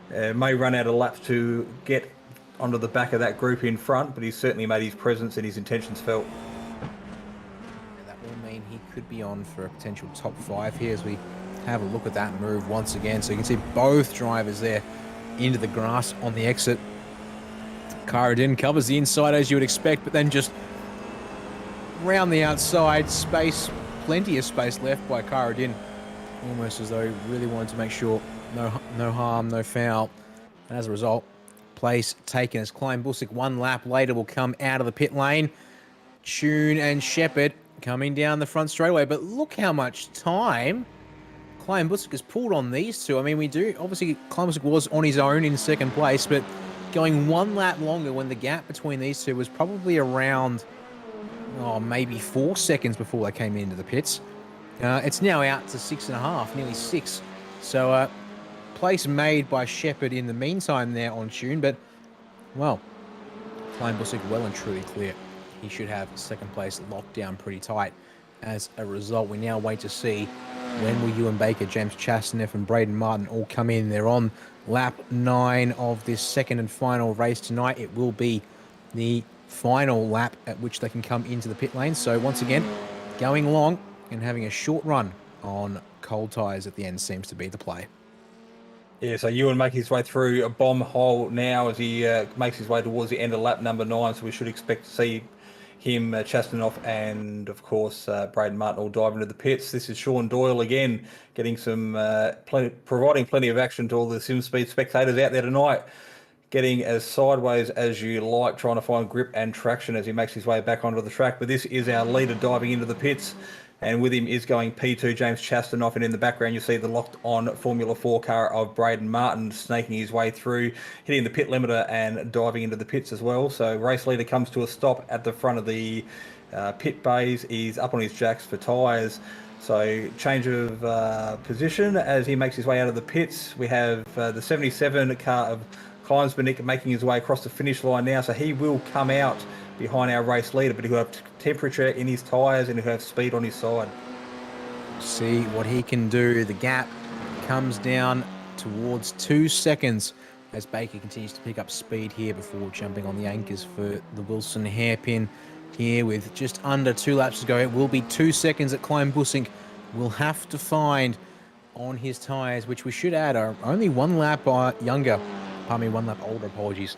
may run out of laps to get onto the back of that group in front, but he's certainly made his presence and his intentions felt. And that will mean he could be on for a potential top 5 here as we have a look at that move once again. So you can see both drivers there into the grass on the exit. Kyra Din covers the inside as you would expect, but then just round the outside, space, plenty of space left by Kyra Din, almost as though he really wanted to make sure no harm, no foul. And as a result, place taken as Klein Busick 1 lap later will come out of the pit lane. Tune and Shepherd coming down the front straightaway, but look how much time Klein Busick has pulled on these two. I mean, obviously Klein Busick was on his own in 2nd place, but going 1 lap longer when the gap between these two was probably around, maybe 4 seconds before they came into the pits. It's now out to 6.5, nearly 6. So, place made by Shepherd in the meantime there on Tune, but, well, Klein Busick well and truly clear. He should have 2nd place locked down pretty tight. As a result, we now wait to see when will Ewan Baker, James Chastaneff and Braden Martin all come in. They're on lap 9 of this 2nd and final race tonight. It will be the final lap at which they can come into the pit lane. So once again, going long and having a short run on cold tyres at the end seems to be the play. Yeah, so Ewan making his way through a bomb hole now as he makes his way towards the end of lap number 9. So we should expect to see him, Chastanoff, and of course Braden Martin all dive into the pits. This is Sean Doyle again, getting some providing plenty of action to all the Simspeed spectators out there tonight. Getting as sideways as you like, trying to find grip and traction as he makes his way back onto the track. But this is our leader diving into the pits, and with him is going P2 James Chastanoff, and in the background you see the locked on Formula 4 car of Braden Martin snaking his way through, hitting the pit limiter and diving into the pits as well. So race leader comes to a stop at the front of the pit bays. He's up on his jacks for tyres. So change of position as he makes his way out of the pits. We have the 77 car of Kleinsbernick making his way across the finish line now. So he will come out behind our race leader, but he'll have temperature in his tyres and he'll have speed on his side. See what he can do. The gap comes down towards 2 seconds as Baker continues to pick up speed here before jumping on the anchors for the Wilson hairpin here with just under 2 laps to go. It will be 2 seconds that Klein Busick will have to find on his tyres, which we should add are only 1 lap younger, 1 lap older, apologies,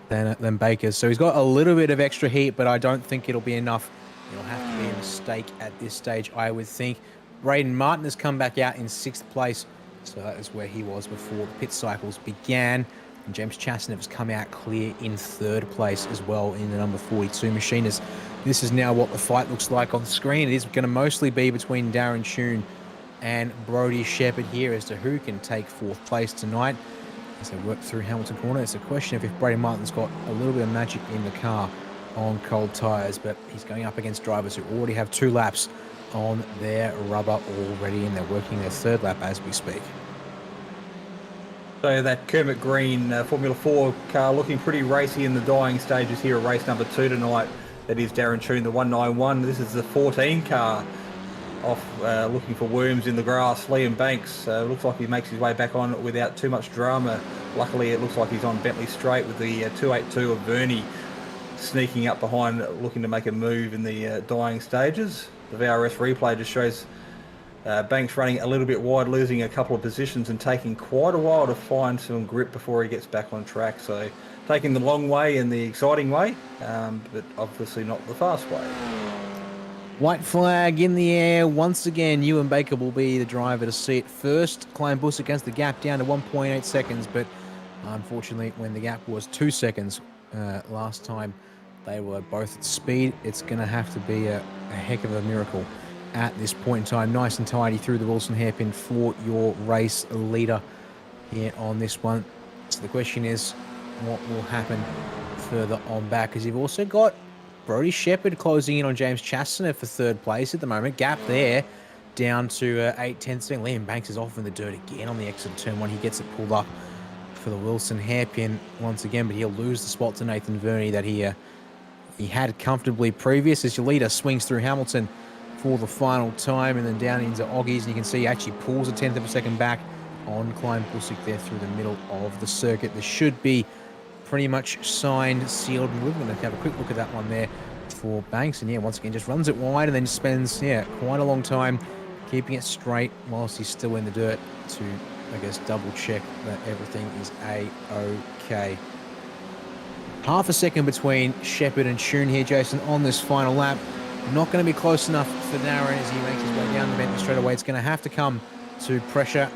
than Baker. So he's got a little bit of extra heat, but I don't think it'll be enough. It'll have to be a mistake at this stage, I would think. Braden Martin has come back out in 6th place, so that is where he was before the pit cycles began. And James Chastaneff has come out clear in 3rd place as well in the number 42 machinist. This is now what the fight looks like on screen. It is going to mostly be between Darren Tune and Brody Shepherd here as to who can take 4th place tonight. As they work through Hamilton Corner, it's a question of if Brady Martin's got a little bit of magic in the car on cold tyres, but he's going up against drivers who already have 2 laps on their rubber already, and they're working their 3rd lap as we speak. So that Kermit Green Formula 4 car looking pretty racy in the dying stages here at race number 2 tonight. That is Darren Tune, the 191. This is the 14 car off looking for worms in the grass. Liam Banks looks like he makes his way back on without too much drama. Luckily, it looks like he's on Bentley Straight with the 282 of Vernie sneaking up behind, looking to make a move in the dying stages. The VRS replay just shows Banks running a little bit wide, losing a couple of positions and taking quite a while to find some grip before he gets back on track. So taking the long way and the exciting way, but obviously not the fast way. White flag in the air. Once again, Ewan Baker will be the driver to see it first. Klein Buss against the gap down to 1.8 seconds, but unfortunately, when the gap was 2 seconds last time, they were both at speed. It's going to have to be a heck of a miracle at this point in time. Nice and tidy through the Wilson hairpin for your race leader here on this one. So the question is, what will happen further on back? Because you've also got Brodie Shepherd closing in on James Chastiner for third place at the moment. Gap there down to 8/10. Liam Banks is off in the dirt again on the exit of turn one. He gets it pulled up for the Wilson hairpin once again, but he'll lose the spot to Nathan Verney that he had comfortably previous as your leader swings through Hamilton for the final time, and then down into Oggies, and you can see he actually pulls a 1/10 of a second back on Klein Bussick there through the middle of the circuit. This should be pretty much signed, sealed, and we're going to have a quick look at that one there for Banks, and yeah, once again just runs it wide and then spends quite a long time keeping it straight whilst he's still in the dirt to, I guess, double check that everything is a-okay. Half a second between Shepherd and Tune here, Jason, on this final lap. Not going to be close enough for Darren as he makes his way down the Bentley straight away. It's going to have to come to pressure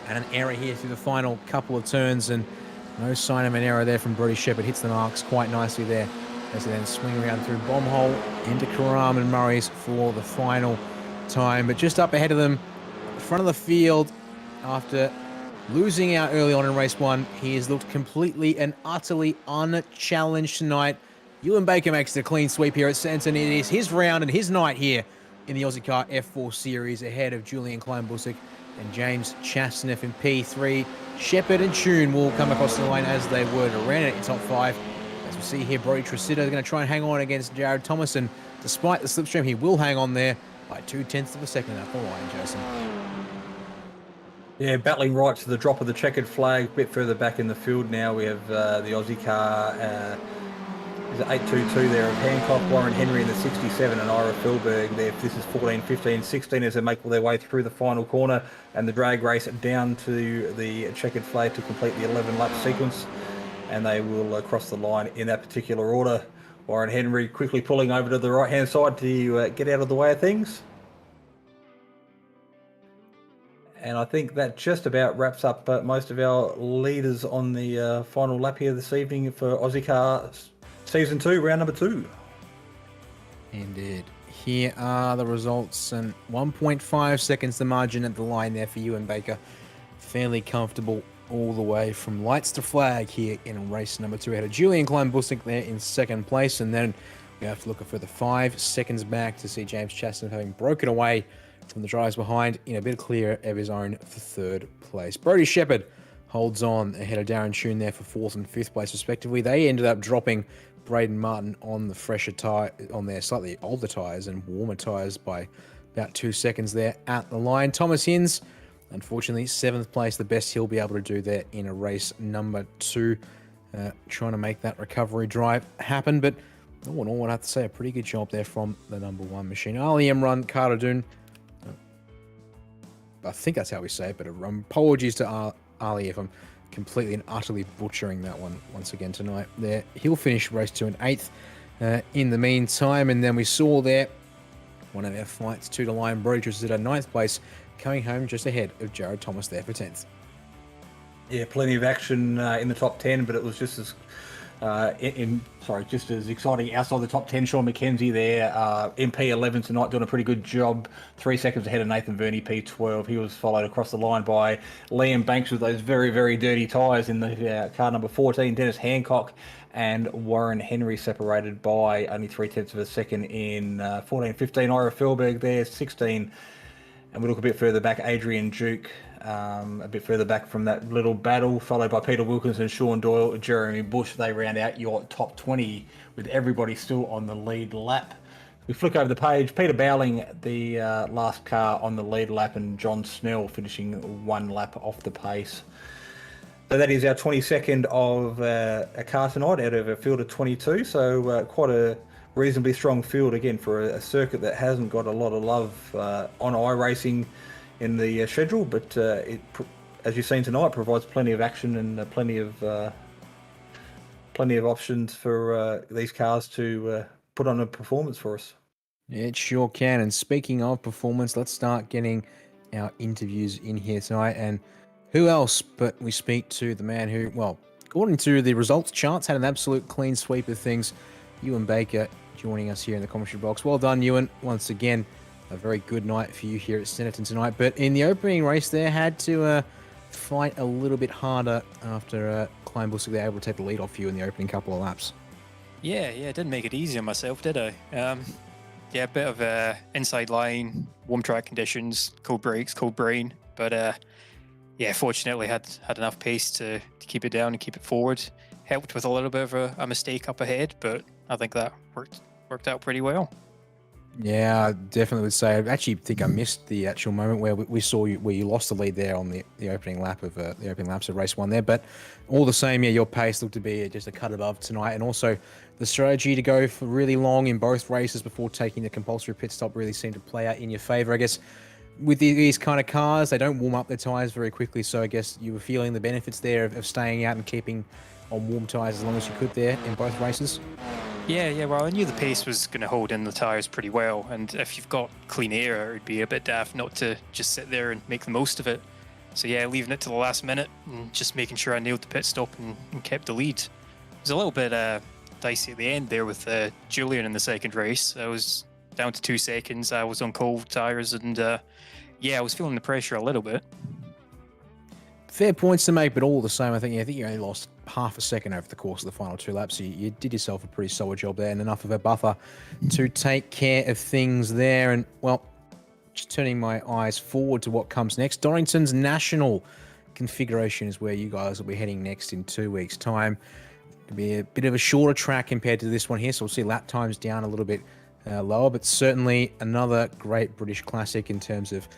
and an error here through the final couple of turns, and no sign of an error there from Brodie Shepherd. Hits the marks quite nicely there as they then swing around through Bombhole into Karam and Murray's for the final time. But just up ahead of them, front of the field, after losing out early on in race one, he has looked completely and utterly unchallenged tonight. Ewan Baker makes the clean sweep here at Snetterton. It is his round and his night here in the Ozicar F4 Series, ahead of Julian Klein Bussick and James Chastiner in P3. Shepherd and Tune will come across the line as they were to run it in top five. As we see here, Brodie Tresitter is going to try and hang on against Jared Thomas, and despite the slipstream, he will hang on there by 0.2 of a second up the line, Jason. Yeah, battling right to the drop of the checkered flag, a bit further back in the field now. We have the Aussie car, is it 822 there of Hancock, Warren Henry in the 67, and Ira Philberg there. This is 14, 15, 16 as they make their way through the final corner, and the drag race down to the checkered flag to complete the 11-lap sequence, and they will cross the line in that particular order. Warren Henry quickly pulling over to the right-hand side to get out of the way of things. And I think that just about wraps up most of our leaders on the final lap here this evening for Ozicar Season 2, round number 2. Indeed. Here are the results, and 1.5 seconds the margin at the line there for Ewan Baker. Fairly comfortable all the way from lights to flag here in race number 2. We had a Julian Klein Bussick there in second place, and then we have to look a further 5 seconds back to see James Chastiner having broken away from the drivers behind in a bit clear of his own for third place. Brodie Shepherd holds on ahead of Darren Tune there for 4th and 5th place respectively. They ended up dropping Braden Martin on the fresher tyre, on their slightly older tyres and warmer tyres by about 2 seconds there at the line. Thomas Hinz, unfortunately, 7th place, the best he'll be able to do there in a race number 2, trying to make that recovery drive happen. But all in all, I'd have to say a pretty good job there from the number 1 machine. Ali Emran Cardoon, I think that's how we say it, but apologies to Ali if I'm completely and utterly butchering that one once again tonight. There, he'll finish race 2 in 8th in the meantime, and then we saw there one of our flights to the line, Brodie Tresitter at 9th place, coming home just ahead of Jared Thomas there for 10th. Yeah, plenty of action in the top 10, but it was just as just as exciting outside the top 10. Sean McKenzie there, MP11 tonight, doing a pretty good job. 3 seconds ahead of Nathan Verney, P12. He was followed across the line by Liam Banks with those very, very dirty tyres in the car number 14. Dennis Hancock and Warren Henry separated by only 0.3 of a second in 14-15. Ira Philberg there, 16. And we look a bit further back, Adrian Duke, a bit further back from that little battle, followed by Peter Wilkinson, Sean Doyle, Jeremy Bush. They round out your top 20 with everybody still on the lead lap. We flick over the page. Peter Bowling, the last car on the lead lap, and John Snell finishing 1 lap off the pace. So that is our 22nd of a car tonight out of a field of 22. So quite a reasonably strong field again for a circuit that hasn't got a lot of love on iRacing in the schedule, but it, as you've seen tonight, provides plenty of action and plenty of options for these cars to put on a performance for us. It sure can. And speaking of performance, let's start getting our interviews in here tonight. And who else but we speak to the man who, well, according to the results charts, had an absolute clean sweep of things. Ewan Baker joining us here in the commentary box. Well done, Ewan. Once again, a very good night for you here at Snetterton tonight. But in the opening race there, had to fight a little bit harder after Klein Bussick, they were able to take the lead off you in the opening couple of laps. Yeah, didn't make it easy on myself, did I? Yeah, a bit of inside line, warm track conditions, cold brakes, cold brain. But yeah, fortunately had enough pace to keep it down and keep it forward. Helped with a little bit of a mistake up ahead, but I think that worked out pretty well. Yeah, I definitely would say. I actually think I missed the actual moment where we saw you, where you lost the lead there on the opening lap of the opening laps of race 1 there. But all the same, yeah, your pace looked to be just a cut above tonight, and also the strategy to go for really long in both races before taking the compulsory pit stop really seemed to play out in your favour. I guess with these kind of cars, they don't warm up their tyres very quickly, so I guess you were feeling the benefits there of staying out and keeping on warm tyres as long as you could there in both races. Yeah, well, I knew the pace was going to hold in the tyres pretty well, and if you've got clean air, it would be a bit daft not to just sit there and make the most of it. So yeah, leaving it to the last minute and just making sure I nailed the pit stop and kept the lead. It was a little bit dicey at the end there with Julian in the second race. I was down to 2 seconds, I was on cold tyres, and yeah, I was feeling the pressure a little bit. Fair points to make, but all the same, I think you only lost half a second over the course of the final 2 laps. So you did yourself a pretty solid job there, and enough of a buffer to take care of things there. And, well, just turning my eyes forward to what comes next. Dorrington's national configuration is where you guys will be heading next in 2 weeks' time. It'll be a bit of a shorter track compared to this one here, so we'll see lap times down a little bit lower, but certainly another great British classic in terms of,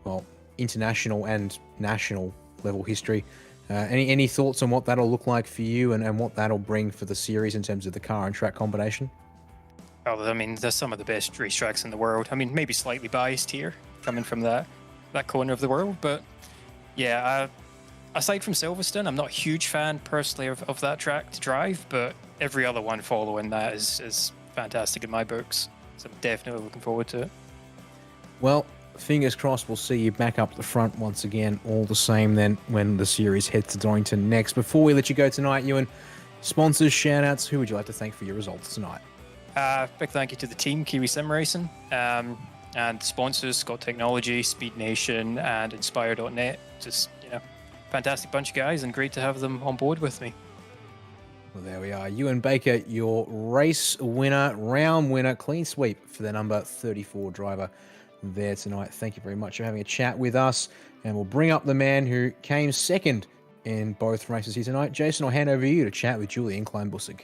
well, international and national level history. Any thoughts on what that'll look like for you and what that'll bring for the series in terms of the car and track combination? Oh, I mean, there's some of the best racetracks in the world. I mean, maybe slightly biased here, coming from that corner of the world, but yeah, aside from Silverstone, I'm not a huge fan personally of that track to drive, but every other one following that is fantastic in my books, so I'm definitely looking forward to it. Well, fingers crossed we'll see you back up the front once again, all the same then when the series heads to Dorrington next. Before we let you go tonight, Ewan, sponsors, shout-outs, who would you like to thank for your results tonight? Big thank you to the team, Kiwi Sim Racing, and sponsors, Scott Technology, Speed Nation, and Inspire.net. Just, fantastic bunch of guys, and great to have them on board with me. Well, there we are. Ewan Baker, your race winner, round winner, clean sweep for the number 34 driver there tonight. Thank you very much for having a chat with us, and we'll bring up the man who came second in both races here tonight. Jason, I'll hand over to you to chat with Julian Klein Bussick.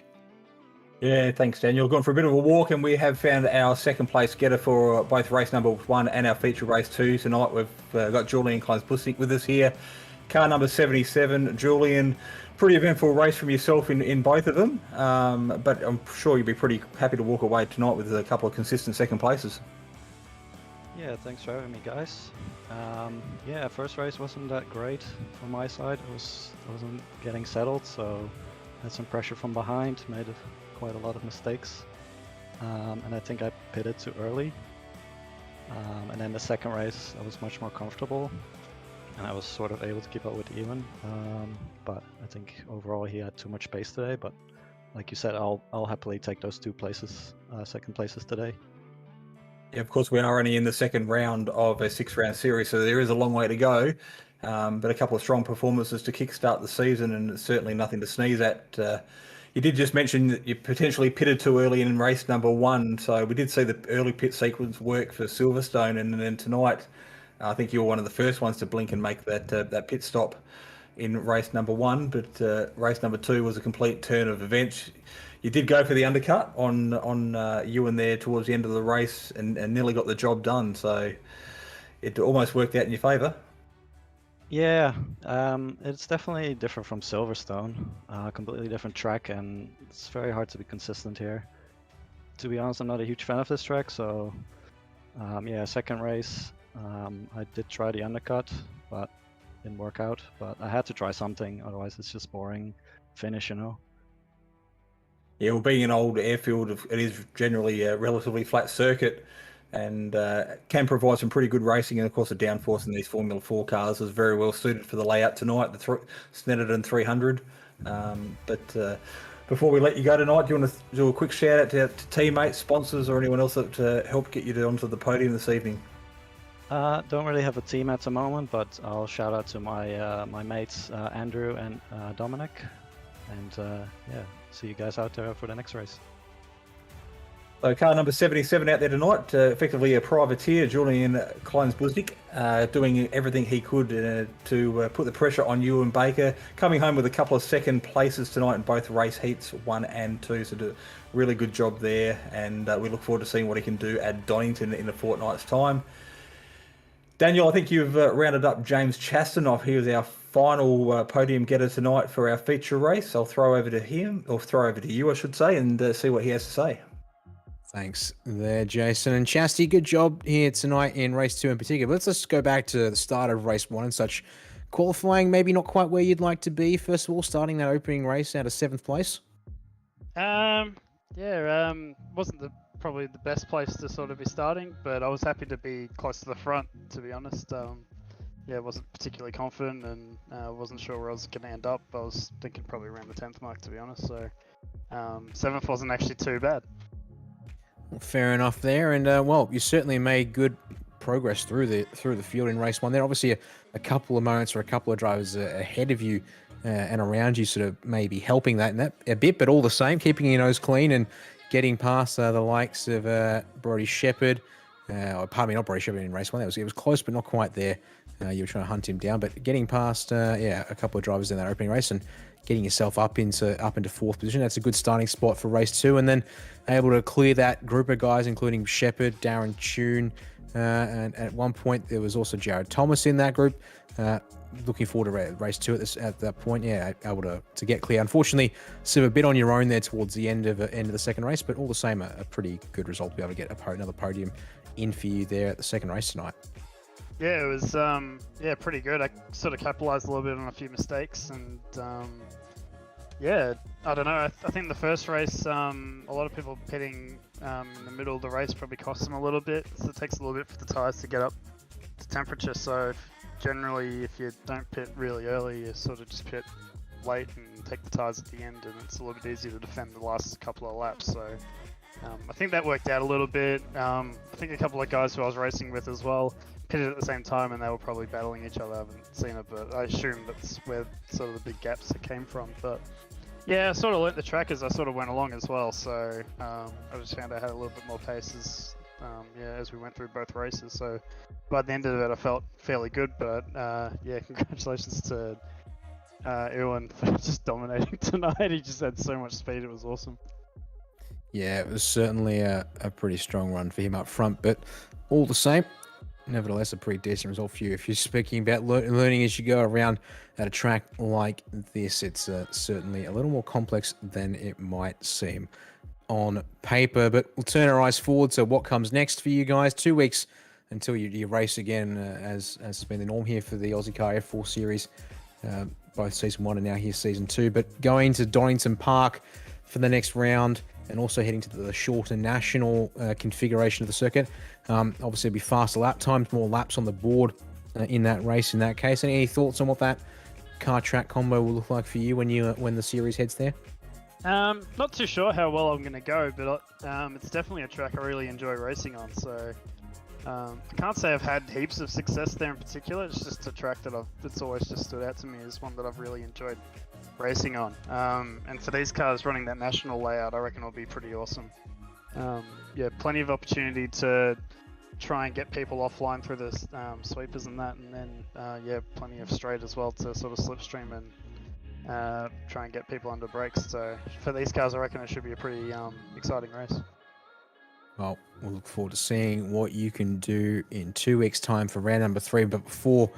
Yeah, thanks, Daniel. Gone for a bit of a walk, and we have found our second place getter for both race number 1 and our feature race 2 tonight. We've got Julian Klein Bussick with us here. Car number 77. Julian, pretty eventful race from yourself in both of them, but I'm sure you'll be pretty happy to walk away tonight with a couple of consistent second places. Yeah, thanks for having me, guys. Yeah, first race wasn't that great from my side. I wasn't getting settled, so had some pressure from behind, made quite a lot of mistakes, and I think I pitted too early. And then the second race, I was much more comfortable, and I was sort of able to keep up with Ewan. But I think overall he had too much pace today. But like you said, I'll happily take those 2 places, second places today. Yeah, of course, we are only in the second round of a 6-round series, so there is a long way to go. But a couple of strong performances to kickstart the season, and certainly nothing to sneeze at. You did just mention that you potentially pitted too early in race number 1, so we did see the early pit sequence work for Silverstone, and then tonight, I think you were one of the first ones to blink and make that pit stop. in race number 1, but race number 2 was a complete turn of events. You did go for the undercut on Ewan there towards the end of the race and nearly got the job done, so it almost worked out in your favour. Yeah, it's definitely different from Silverstone. Completely different track, and it's very hard to be consistent here. To be honest, I'm not a huge fan of this track, so yeah, second race, I did try the undercut, but didn't work out. But I had to try something, otherwise it's just boring finish, you know. Yeah, well, being an old airfield, it is generally a relatively flat circuit and can provide some pretty good racing. And of course, the downforce in these Formula 4 cars is very well suited for the layout tonight, the Snetterton 300. But before we let you go tonight, do you want to do a quick shout out to teammates, sponsors, or anyone else that helped get you onto the podium this evening? Don't really have a team at the moment, but I'll shout out to my my mates Andrew and Dominic, and yeah, see you guys out there for the next race. So car number 77 out there tonight, effectively a privateer, Julian Kleinsbusnik, doing everything he could to put the pressure on Ewan Baker, coming home with a couple of second places tonight in both race heats 1 and 2, so do a really good job there, and we look forward to seeing what he can do at Donington in a fortnight's time. Daniel, I think you've rounded up James Chastanoff. He was our final podium getter tonight for our feature race. I'll throw over to him, or throw over to you, I should say, and see what he has to say. Thanks there, Jason. And Chasty, good job here tonight in race 2 in particular. But let's just go back to the start of race 1 and such. Qualifying, maybe not quite where you'd like to be. First of all, starting that opening race out of 7th place. Yeah, wasn't probably the best place to sort of be starting, but I was happy to be close to the front, to be honest. Yeah, wasn't particularly confident, and wasn't sure where I was going to end up. I was thinking probably around the 10th mark, to be honest. So 7th wasn't actually too bad. Fair enough there, and well, you certainly made good progress through the field in race 1. There obviously a couple of moments or a couple of drivers ahead of you and around you, sort of maybe helping that a bit, but all the same, keeping your nose clean and getting past the likes of Brody Shepherd. Or pardon me, not Brody Shepherd in race 1. It was close, but not quite there. You were trying to hunt him down, but getting past a couple of drivers in that opening race and getting yourself up into 4th position. That's a good starting spot for race 2, and then able to clear that group of guys, including Shepherd, Darren Tune, and at one point there was also Jared Thomas in that group. Looking forward to race 2 at that point. Yeah, able to get clear. Unfortunately, sort of a bit on your own there towards the end of the second race, but all the same, a pretty good result to be able to get another podium in for you there at the second race tonight. Yeah, it was pretty good. I sort of capitalized a little bit on a few mistakes, and yeah, I don't know. I think the first race, a lot of people pitting in the middle of the race probably cost them a little bit. So it takes a little bit for the tyres to get up to temperature. So generally, if you don't pit really early, you sort of just pit late and take the tyres at the end, and it's a little bit easier to defend the last couple of laps. So I think that worked out a little bit. I think a couple of guys who I was racing with as well pitted at the same time, and they were probably battling each other. I haven't seen it, but I assume that's where sort of the big gaps came from. But yeah, I sort of learnt the track as I sort of went along as well. So I just found I had a little bit more pace as we went through both races. So by the end of it, I felt fairly good. But yeah, congratulations to Ewan for just dominating tonight. He just had so much speed; it was awesome. Yeah, it was certainly a pretty strong run for him up front, but all the same, nevertheless, a pretty decent result for you. If you're speaking about learning as you go around at a track like this, it's certainly a little more complex than it might seem on paper. But we'll turn our eyes forward to what comes next for you guys. 2 weeks until you race again, as has been the norm here for the Ozicar F4 Series, both Season 1 and now here Season 2. But going to Donington Park for the next round, and also heading to the shorter national configuration of the circuit. Obviously, it'll be faster lap times, more laps on the board in that race. In that case, any thoughts on what that car track combo will look like for you when the series heads there? Not too sure how well I'm going to go, but it's definitely a track I really enjoy racing on. So I can't say I've had heaps of success there in particular. It's just a track that's always just stood out to me as one that I've really enjoyed racing on. And for these cars running that national layout, I reckon it'll be pretty awesome. Yeah, plenty of opportunity to try and get people offline through the sweepers and that, and then yeah, plenty of straight as well to sort of slipstream and try and get people under brakes. So for these cars, I reckon it should be a pretty exciting race. Well, we'll look forward to seeing what you can do in 2 weeks' time for round number 3. But before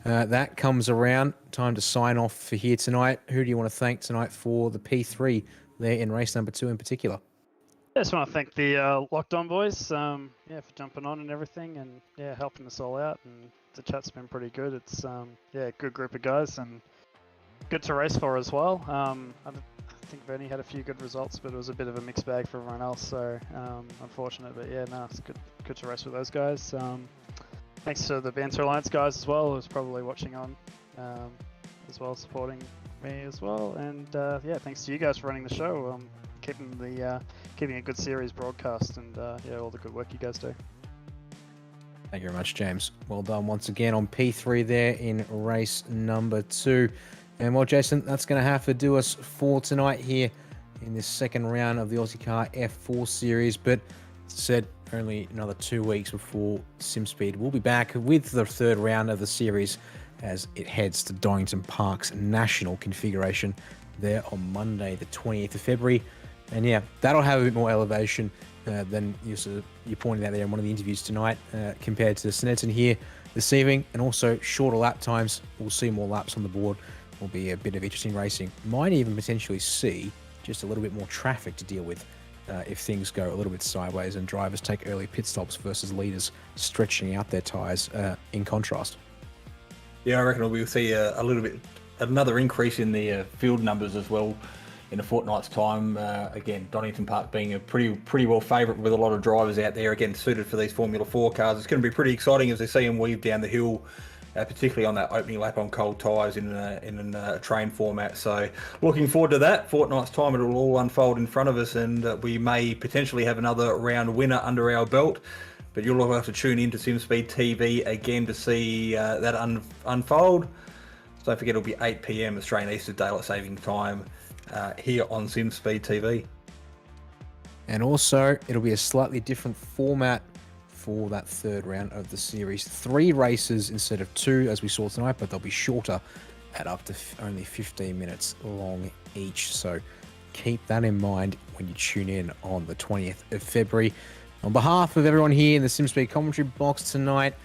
that comes around, time to sign off for here tonight. Who do you want to thank tonight for the P3 there in race number 2 in particular? I just want to thank the Locked On boys, yeah, for jumping on and everything, and yeah, helping us all out. And the chat's been pretty good. It's yeah, a good group of guys and good to race for as well. I think Vernie had a few good results, but it was a bit of a mixed bag for everyone else. So unfortunate, but yeah, no, it's good to race with those guys. Thanks to the Banter Alliance guys as well, who's probably watching on as well, supporting me as well. And yeah, thanks to you guys for running the show. Keeping a good series broadcast, and yeah, all the good work you guys do. Thank you very much, James. Well done once again on P3 there in race number 2. And well, Jason, that's going to have to do us for tonight here in this second round of the Ozicar F4 Series. But as I said, only another 2 weeks before Simspeed will be back with the third round of the series as it heads to Donington Park's national configuration there on Monday, the 20th of February. And yeah, that'll have a bit more elevation than you pointed out there in one of the interviews tonight compared to Snetterton here this evening, and also shorter lap times. We'll see more laps on the board. Will be a bit of interesting racing. Might even potentially see just a little bit more traffic to deal with if things go a little bit sideways and drivers take early pit stops versus leaders stretching out their tyres in contrast. Yeah, I reckon we'll see another increase in the field numbers as well in a fortnight's time. Again, Donington Park being a pretty well favourite with a lot of drivers out there, again, suited for these Formula 4 cars. It's going to be pretty exciting as they see them weave down the hill, particularly on that opening lap on cold tyres in a train format. So looking forward to that. Fortnight's time, it'll all unfold in front of us, and we may potentially have another round winner under our belt. But you'll all have to tune in to Simspeed TV again to see that unfold. So don't forget, it'll be 8 PM Australian Eastern Daylight Saving Time here on Simspeed TV. And also, it'll be a slightly different format for that third round of the series. 3 races instead of 2, as we saw tonight, but they'll be shorter at up to only 15 minutes long each. So keep that in mind when you tune in on the 20th of February. On behalf of everyone here in the Simspeed commentary box tonight,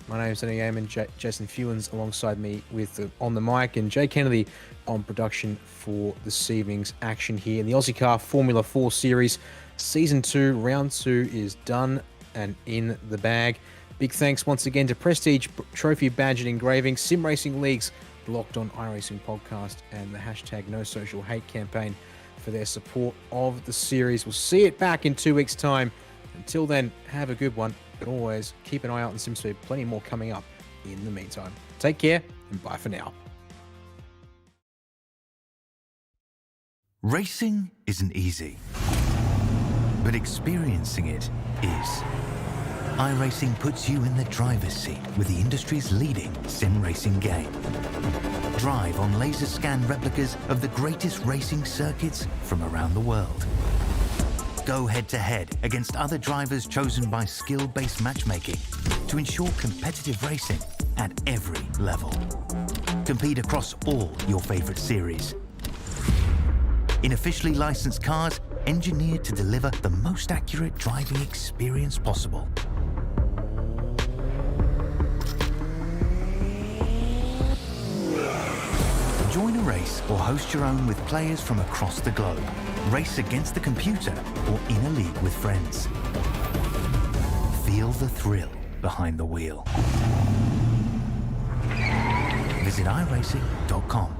my name is Danny Gaiman, Jason Fewens alongside me with on the mic, and Jay Kennedy on production for this evening's action here in the Ozicar Formula 4 Series. Season 2, Round 2 is done and in the bag. Big thanks once again to Prestige Trophy Badge and Engraving, Sim Racing League's Locked On iRacing podcast, and the hashtag No Social Hate campaign for their support of the series. We'll see it back in 2 weeks' time. Until then, have a good one, but always keep an eye out on Simspeed. Plenty more coming up in the meantime. Take care, and bye for now. Racing isn't easy, but experiencing it is. iRacing puts you in the driver's seat with the industry's leading sim racing game. Drive on laser scan replicas of the greatest racing circuits from around the world. Go head-to-head against other drivers chosen by skill-based matchmaking to ensure competitive racing at every level. Compete across all your favorite series. In officially licensed cars, engineered to deliver the most accurate driving experience possible. Join a race or host your own with players from across the globe. Race against the computer or in a league with friends. Feel the thrill behind the wheel. Visit iRacing.com.